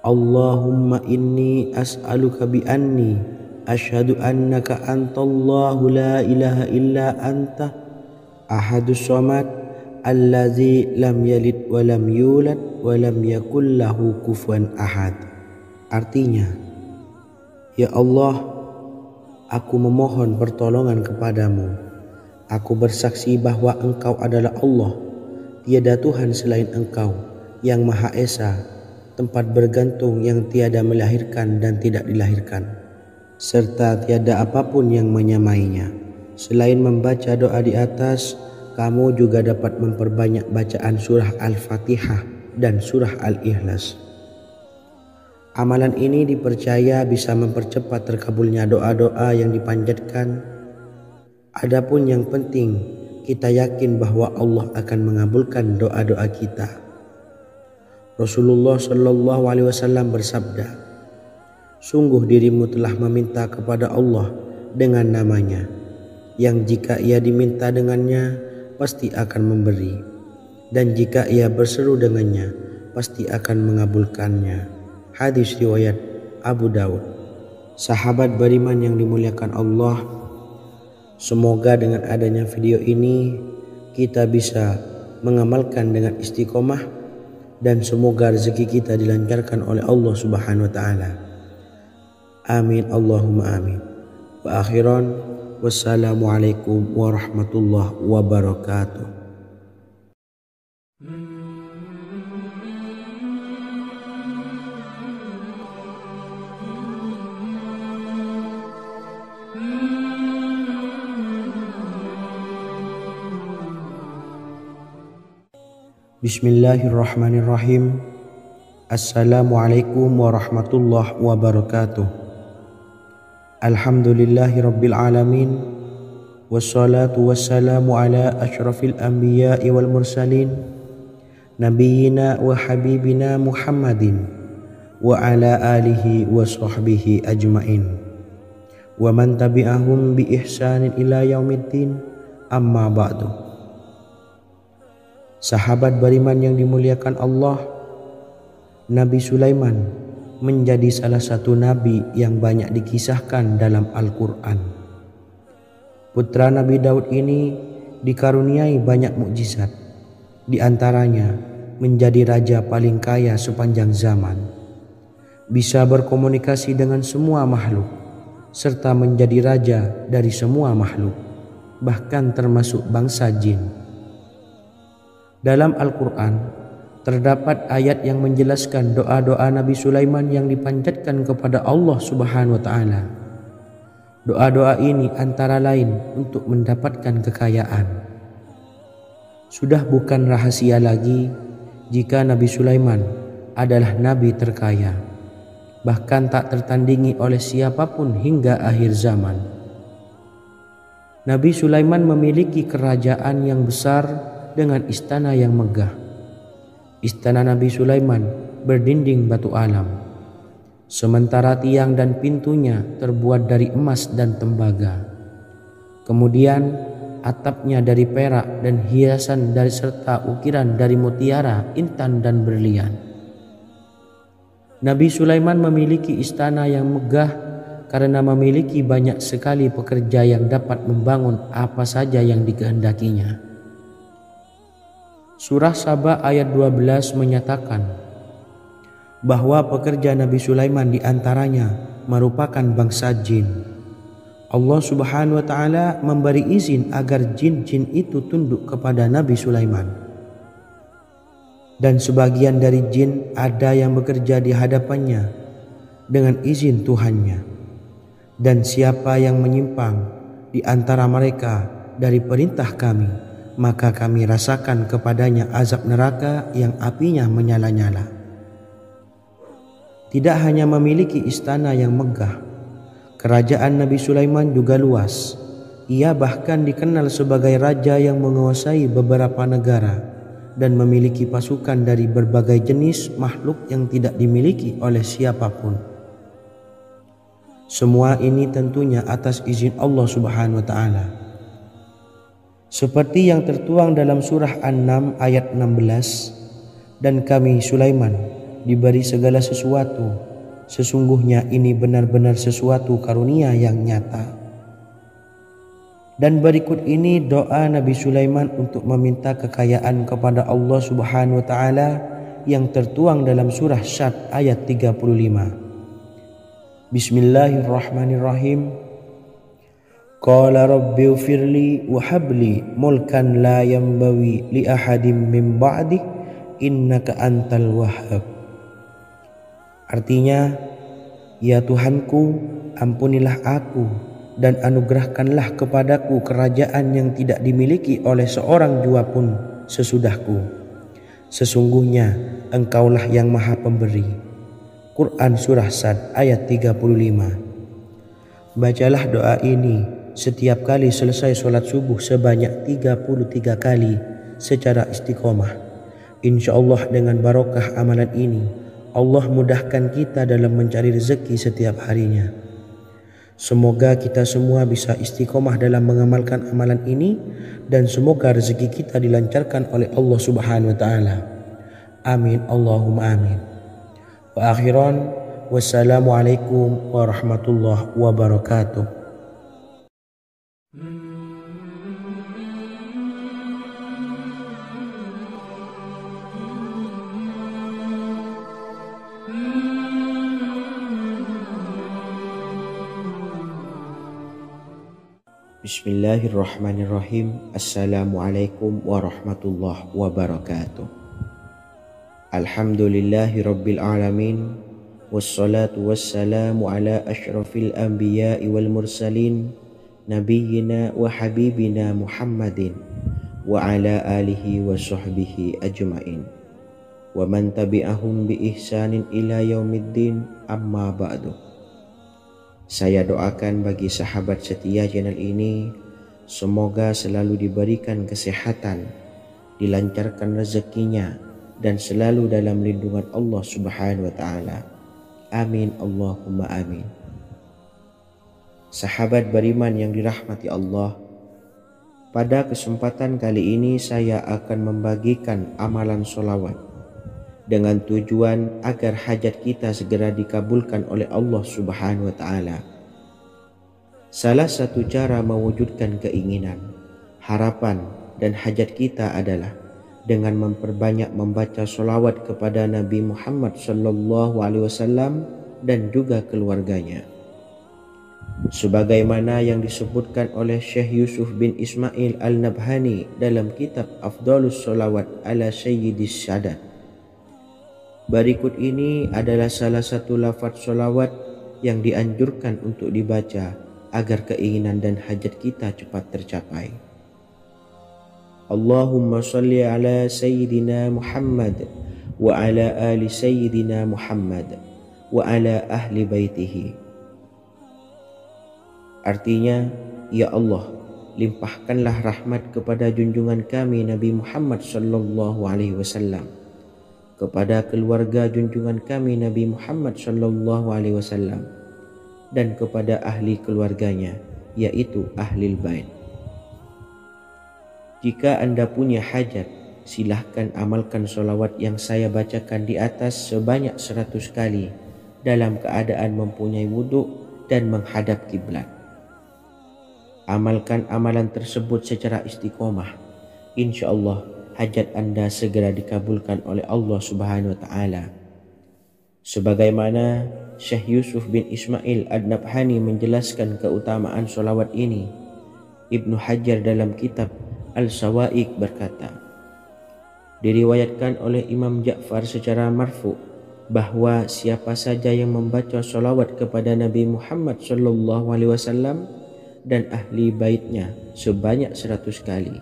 Allahumma inni as'aluka bi anni asyhadu annaka antallahu la ilaha illa anta ahadus samad allazi lam yalid wa lam yulad wa lam yakul lahu kufuwan ahad. Artinya, ya Allah, aku memohon pertolongan kepadamu. Aku bersaksi bahwa Engkau adalah Allah, tiada Tuhan selain Engkau, yang Maha Esa, tempat bergantung yang tiada melahirkan dan tidak dilahirkan, serta tiada apapun yang menyamainya. Selain membaca doa di atas, kamu juga dapat memperbanyak bacaan surah Al-Fatihah dan surah Al-Ikhlas. Amalan ini dipercaya bisa mempercepat terkabulnya doa-doa yang dipanjatkan. Adapun yang penting, kita yakin bahwa Allah akan mengabulkan doa-doa kita. Rasulullah Shallallahu Alaihi Wasallam bersabda, sungguh dirimu telah meminta kepada Allah dengan namanya, yang jika ia diminta dengannya, pasti akan memberi, dan jika ia berseru dengannya, pasti akan mengabulkannya. Hadis riwayat Abu Dawud. Sahabat beriman yang dimuliakan Allah, semoga dengan adanya video ini kita bisa mengamalkan dengan istiqomah, dan semoga rezeki kita dilancarkan oleh Allah Subhanahu wa taala. Amin Allahumma amin. Wa akhiran, wassalamualaikum warahmatullahi wabarakatuh. Bismillahirrahmanirrahim. Assalamualaikum warahmatullahi wabarakatuh. Alhamdulillahi rabbil alamin. Wassalatu wassalamu ala asyrafil anbiya'i wal mursalin. Nabiyyina wa habibina Muhammadin wa ala alihi wa sahbihi ajmain. Wa man tabi'ahum bi ihsanin ila yaumiddin. Amma ba'du. Sahabat beriman yang dimuliakan Allah, Nabi Sulaiman menjadi salah satu nabi yang banyak dikisahkan dalam Al-Quran. Putra Nabi Daud ini dikaruniai banyak mukjizat, di antaranya menjadi raja paling kaya sepanjang zaman, bisa berkomunikasi dengan semua makhluk, serta menjadi raja dari semua makhluk, bahkan termasuk bangsa jin. Dalam Al-Quran terdapat ayat yang menjelaskan doa-doa Nabi Sulaiman yang dipanjatkan kepada Allah Subhanahu wa taala. Doa-doa ini antara lain untuk mendapatkan kekayaan. Sudah bukan rahasia lagi jika Nabi Sulaiman adalah nabi terkaya, bahkan tak tertandingi oleh siapapun hingga akhir zaman. Nabi Sulaiman memiliki kerajaan yang besar dengan istana yang megah. Istana Nabi Sulaiman berdinding batu alam, sementara tiang dan pintunya terbuat dari emas dan tembaga. Kemudian atapnya dari perak dan hiasan dari serta ukiran dari mutiara, intan dan berlian. Nabi Sulaiman memiliki istana yang megah karena memiliki banyak sekali pekerja yang dapat membangun apa saja yang dikehendakinya. Surah Saba ayat 12 menyatakan bahwa pekerja Nabi Sulaiman diantaranya merupakan bangsa jin. Allah Subhanahu wa taala memberi izin agar jin-jin itu tunduk kepada Nabi Sulaiman. Dan sebagian dari jin ada yang bekerja di hadapannya dengan izin Tuhannya. Dan siapa yang menyimpang di antara mereka dari perintah kami, maka kami rasakan kepadanya azab neraka yang apinya menyala-nyala. Tidak hanya memiliki istana yang megah, kerajaan Nabi Sulaiman juga luas. Ia bahkan dikenal sebagai raja yang menguasai beberapa negara dan memiliki pasukan dari berbagai jenis makhluk yang tidak dimiliki oleh siapapun. Semua ini tentunya atas izin Allah Subhanahu wa taala. Seperti yang tertuang dalam surah An-Naml ayat 16, dan kami Sulaiman diberi segala sesuatu, sesungguhnya ini benar-benar sesuatu karunia yang nyata. Dan berikut ini doa Nabi Sulaiman untuk meminta kekayaan kepada Allah Subhanahu wa taala yang tertuang dalam surah Syad ayat 35. Bismillahirrahmanirrahim. Qala rabbi ufirli wa habli mulkan la yanbawi li ahadim min ba'di innaka antal wahhab. Artinya, ya Tuhanku, ampunilah aku dan anugerahkanlah kepadaku kerajaan yang tidak dimiliki oleh seorang jua pun sesudahku. Sesungguhnya Engkaulah yang Maha Pemberi. Quran Surah Sad ayat 35. Bacalah doa ini setiap kali selesai sholat subuh sebanyak 33 kali secara istiqomah. Insya Allah dengan barokah amalan ini, Allah mudahkan kita dalam mencari rezeki setiap harinya. Semoga kita semua bisa istiqomah dalam mengamalkan amalan ini, dan semoga rezeki kita dilancarkan oleh Allah Subhanahu wa taala. Amin Allahumma amin. Wa akhiran, wassalamualaikum warahmatullahi wabarakatuh. Bismillahirrahmanirrahim. Assalamualaikum warahmatullahi wabarakatuh. Alhamdulillahi rabbil alamin. Wassalatu wassalamu ala asyrafil anbiya'i wal mursalin. Nabiyyina wa habibina Muhammadin wa ala alihi wa sahbihi ajma'in wa man tabi'ahum bi ihsanin ila yaumiddin, amma ba'du. Saya doakan bagi sahabat setia channel ini, semoga selalu diberikan kesehatan, dilancarkan rezekinya, dan selalu dalam lindungan Allah Subhanahu wa Ta'ala. Amin Allahumma amin. Sahabat beriman yang dirahmati Allah, pada kesempatan kali ini saya akan membagikan amalan sholawat dengan tujuan agar hajat kita segera dikabulkan oleh Allah Subhanahu wa Ta'ala. Salah satu cara mewujudkan keinginan, harapan, dan hajat kita adalah dengan memperbanyak membaca sholawat kepada Nabi Muhammad SAW dan juga keluarganya. Sebagaimana yang disebutkan oleh Syekh Yusuf bin Ismail Al-Nabhani dalam kitab Afdhalus Sholawat ala Sayyidis Sadat. Berikut ini adalah salah satu lafaz sholawat yang dianjurkan untuk dibaca agar keinginan dan hajat kita cepat tercapai. Allahumma salli ala Sayyidina Muhammad wa ala ali Sayyidina Muhammad wa ala ahli baitihi. Artinya, ya Allah, limpahkanlah rahmat kepada junjungan kami Nabi Muhammad sallallahu alaihi wasallam, kepada keluarga junjungan kami Nabi Muhammad sallallahu alaihi wasallam, dan kepada ahli keluarganya, yaitu ahlil bait. Jika Anda punya hajat, silahkan amalkan sholawat yang saya bacakan di atas sebanyak 100 kali dalam keadaan mempunyai wudhu dan menghadap kiblat. Amalkan amalan tersebut secara istiqomah. Insya Allah hajat Anda segera dikabulkan oleh Allah Subhanahu wa Ta'ala. Sebagaimana Syekh Yusuf bin Ismail Ad-Nabhani menjelaskan keutamaan sholawat ini, Ibnu Hajar dalam kitab Al-Sawa'iq berkata, diriwayatkan oleh Imam Ja'far secara marfu bahwa siapa saja yang membaca sholawat kepada Nabi Muhammad SAW dan ahli baitnya sebanyak 100 kali,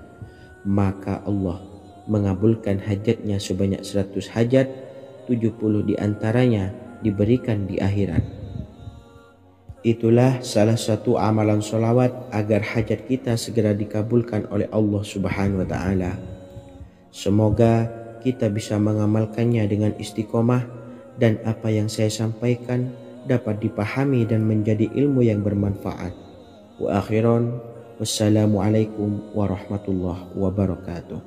maka Allah mengabulkan hajatnya sebanyak 100 hajat, 70 diantaranya diberikan di akhirat. Itulah salah satu amalan sholawat agar hajat kita segera dikabulkan oleh Allah Subhanahu wa Ta'ala. Semoga kita bisa mengamalkannya dengan istiqomah dan apa yang saya sampaikan dapat dipahami dan menjadi ilmu yang bermanfaat. Wa akhiran, wassalamualaikum warahmatullahi wabarakatuh.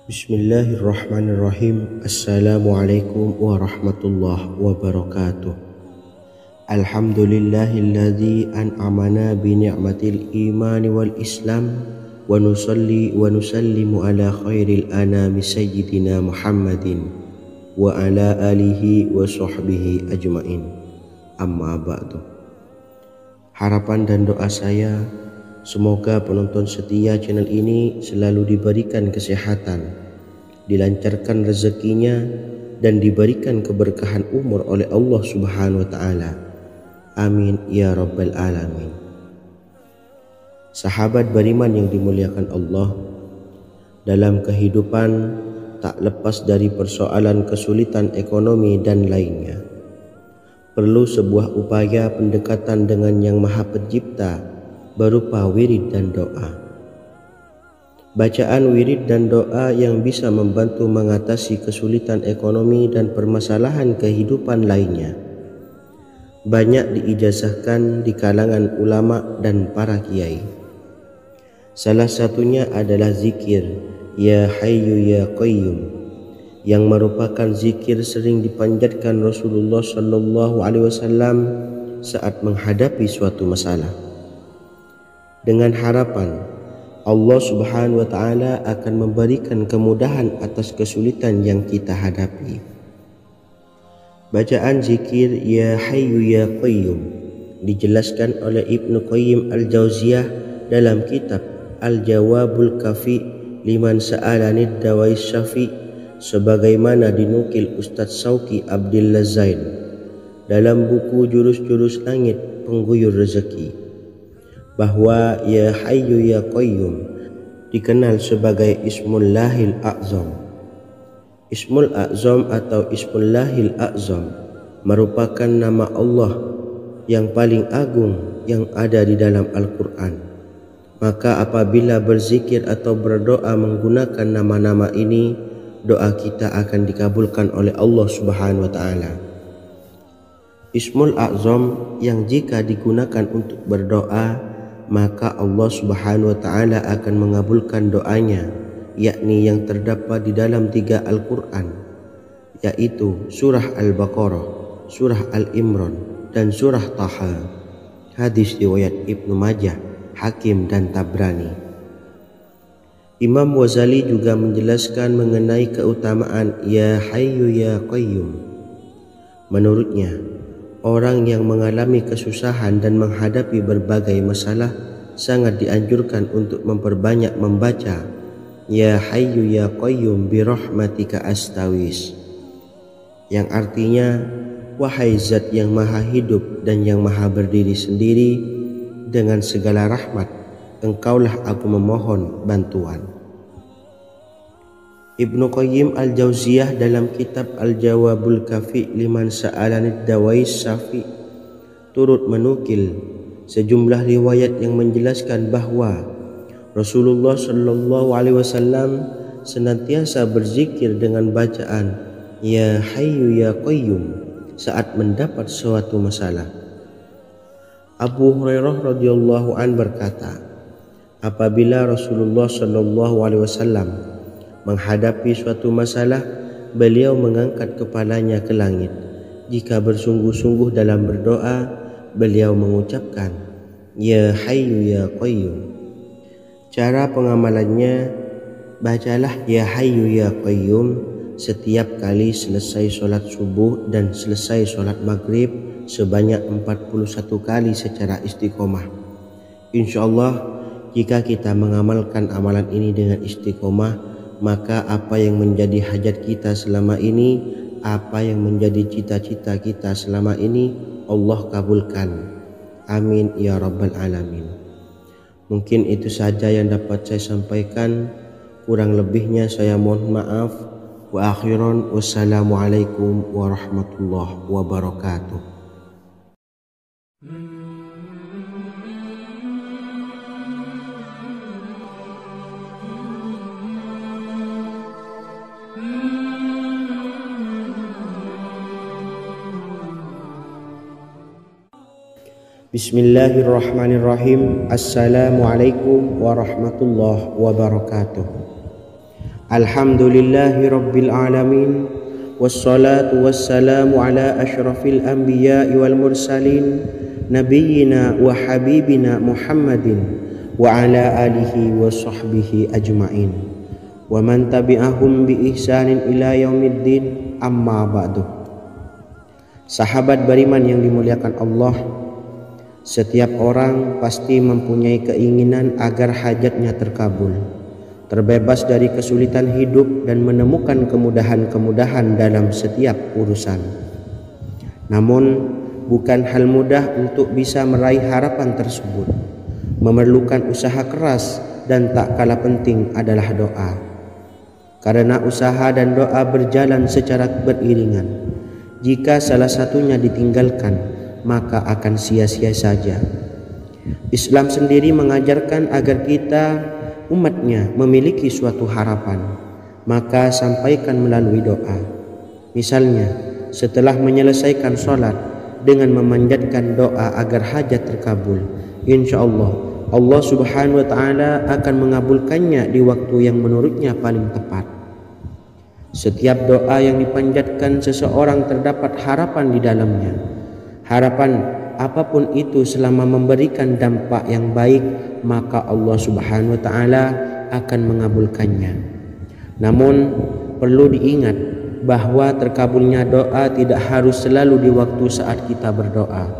Bismillahirrahmanirrahim. Assalamualaikum warahmatullahi wabarakatuh. Alhamdulillahilladzi an'amana bi ni'matil imani wal islam wa nusalli wa nusallimu ala khairil anami sayyidina Muhammadin wa ala alihi wa sahbihi ajma'in, amma ba'du. Harapan dan doa saya, semoga penonton setia channel ini selalu diberikan kesehatan, dilancarkan rezekinya, dan diberikan keberkahan umur oleh Allah Subhanahu wa Ta'ala. Amin ya rabbal alamin. Sahabat beriman yang dimuliakan Allah, dalam kehidupan tak lepas dari persoalan kesulitan ekonomi dan lainnya. Perlu sebuah upaya pendekatan dengan Yang Maha Pencipta berupa wirid dan doa. Bacaan wirid dan doa yang bisa membantu mengatasi kesulitan ekonomi dan permasalahan kehidupan lainnya banyak diijazahkan di kalangan ulama dan para kiai. Salah satunya adalah zikir Ya Hayyu Ya Qayyum, yang merupakan zikir sering dipanjatkan Rasulullah SAW saat menghadapi suatu masalah, dengan harapan Allah Subhanahu wa Ta'ala akan memberikan kemudahan atas kesulitan yang kita hadapi. Bacaan zikir Ya Hayyu Ya Qayyum dijelaskan oleh Ibnu Qayyim Al-Jauziyah dalam kitab Al-Jawabul Kafi liman sa'alanid dawais syafi, sebagaimana dinukil Ustadz Sauki Abdillah Zain dalam buku Jurus-Jurus Langit Pengguyur Rezeki, bahwa Ya Hayyu Ya Qayyum dikenal sebagai Ismullahil A'zam. Ismul A'zam atau Ismullahil A'zam merupakan nama Allah yang paling agung yang ada di dalam Al-Quran. Maka apabila berzikir atau berdoa menggunakan nama-nama ini, doa kita akan dikabulkan oleh Allah Subhanahu wa Ta'ala. Ismul A'zam yang jika digunakan untuk berdoa, maka Allah Subhanahu wa Ta'ala akan mengabulkan doanya, yakni yang terdapat di dalam 3 Al-Quran, yaitu surah Al-Baqarah, surah Al-Imran, dan surah Taha. Hadis riwayat Ibnu Majah, Hakim, dan Tabrani. Imam Ghazali juga menjelaskan mengenai keutamaan Ya Hayyu Ya Qayyum. Menurutnya, orang yang mengalami kesusahan dan menghadapi berbagai masalah sangat dianjurkan untuk memperbanyak membaca Ya Hayyu Ya Qayyum bi rahmatika astawis, yang artinya, wahai zat yang maha hidup dan yang maha berdiri sendiri, dengan segala rahmat engkaulah aku memohon bantuan. Ibnu Qayyim Al-Jauziyah dalam kitab Al-Jawabul Kafi liman sa'alanid dawais syafi turut menukil sejumlah riwayat yang menjelaskan bahwa Rasulullah Shallallahu Alaihi Wasallam senantiasa berzikir dengan bacaan Ya Hayyu Ya Qayyum saat mendapat suatu masalah. Abu Hurairah radhiyallahu an berkata, apabila Rasulullah Shallallahu Alaihi Wasallam menghadapi suatu masalah, beliau mengangkat kepalanya ke langit. Jika bersungguh-sungguh dalam berdoa, beliau mengucapkan Ya Hayyu Ya Qayyum. Cara pengamalannya, bacalah Ya Hayyu Ya Qayyum setiap kali selesai sholat subuh dan selesai sholat maghrib sebanyak 41 kali secara istiqomah. Insyaallah, jika kita mengamalkan amalan ini dengan istiqomah, maka apa yang menjadi hajat kita selama ini, apa yang menjadi cita-cita kita selama ini, Allah kabulkan. Amin ya rabbal alamin. Mungkin itu saja yang dapat saya sampaikan. Kurang lebihnya saya mohon maaf. Wa akhiran, wassalamualaikum warahmatullahi wabarakatuh. Bismillahirrahmanirrahim. Assalamualaikum warahmatullahi wabarakatuh. Alhamdulillahi rabbil alamin, wassalatu wassalamu ala ashrafil anbiya'i wal mursalin, nabiyyina wa habibina Muhammadin wa ala alihi wa sahbihi ajma'in wa man tabi'ahum bi ihsanin ila yaumiddin, amma ba'du. Sahabat beriman yang dimuliakan Allah, setiap orang pasti mempunyai keinginan agar hajatnya terkabul, terbebas dari kesulitan hidup dan menemukan kemudahan-kemudahan dalam setiap urusan. Namun, bukan hal mudah untuk bisa meraih harapan tersebut. Memerlukan usaha keras dan tak kalah penting adalah doa. Karena usaha dan doa berjalan secara beriringan. Jika salah satunya ditinggalkan, maka akan sia-sia saja. Islam sendiri mengajarkan agar kita umatnya memiliki suatu harapan, maka sampaikan melalui doa. Misalnya, setelah menyelesaikan sholat dengan memanjatkan doa agar hajat terkabul, insyaallah Allah Subhanahu wa Ta'ala akan mengabulkannya di waktu yang menurutnya paling tepat. Setiap doa yang dipanjatkan seseorang terdapat harapan di dalamnya. Harapan apapun itu selama memberikan dampak yang baik, maka Allah Subhanahu wa Ta'ala akan mengabulkannya. Namun perlu diingat bahwa terkabulnya doa tidak harus selalu di waktu saat kita berdoa.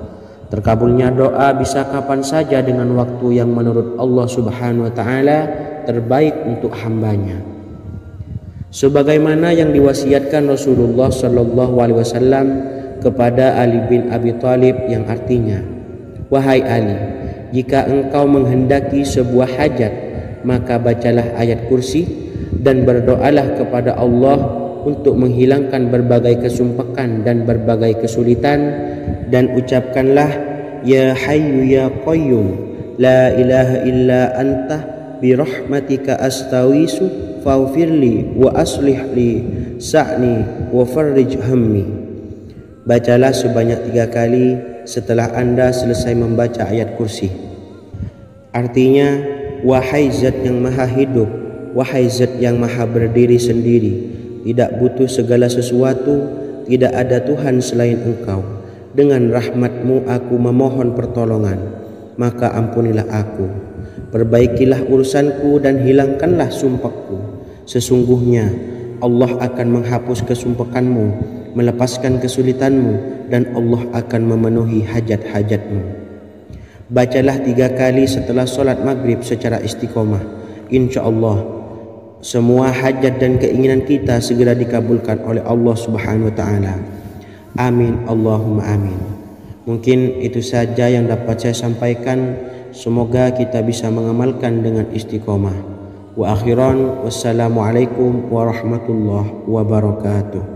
Terkabulnya doa bisa kapan saja dengan waktu yang menurut Allah Subhanahu wa taala terbaik untuk hambanya. Sebagaimana yang diwasiatkan Rasulullah sallallahu alaihi wasallam kepada Ali bin Abi Thalib, yang artinya, "Wahai Ali, jika engkau menghendaki sebuah hajat, maka bacalah ayat kursi dan berdoalah kepada Allah untuk menghilangkan berbagai kesumpakan dan berbagai kesulitan, dan ucapkanlah, Ya Hayyu Ya Qayyum, La ilaha illa anta birahmatika astawisu faghfirli wa aslih li sa'ni wa farrij hammi." Bacalah sebanyak 3 kali setelah Anda selesai membaca ayat kursi. Artinya, wahai zat yang maha hidup, wahai zat yang maha berdiri sendiri, tidak butuh segala sesuatu, tidak ada Tuhan selain Engkau. Dengan rahmat-Mu aku memohon pertolongan, maka ampunilah aku. Perbaikilah urusanku dan hilangkanlah sumpahku. Sesungguhnya Allah akan menghapus kesumpahanmu, melepaskan kesulitanmu, dan Allah akan memenuhi hajat-hajatmu. Bacalah 3 kali setelah sholat maghrib secara istiqomah. Insya Allah semua hajat dan keinginan kita segera dikabulkan oleh Allah Subhanahu wa taala. Amin Allahumma amin. Mungkin itu saja yang dapat saya sampaikan. Semoga kita bisa mengamalkan dengan istiqomah. Wa akhiran, wassalamualaikum warahmatullahi wabarakatuh.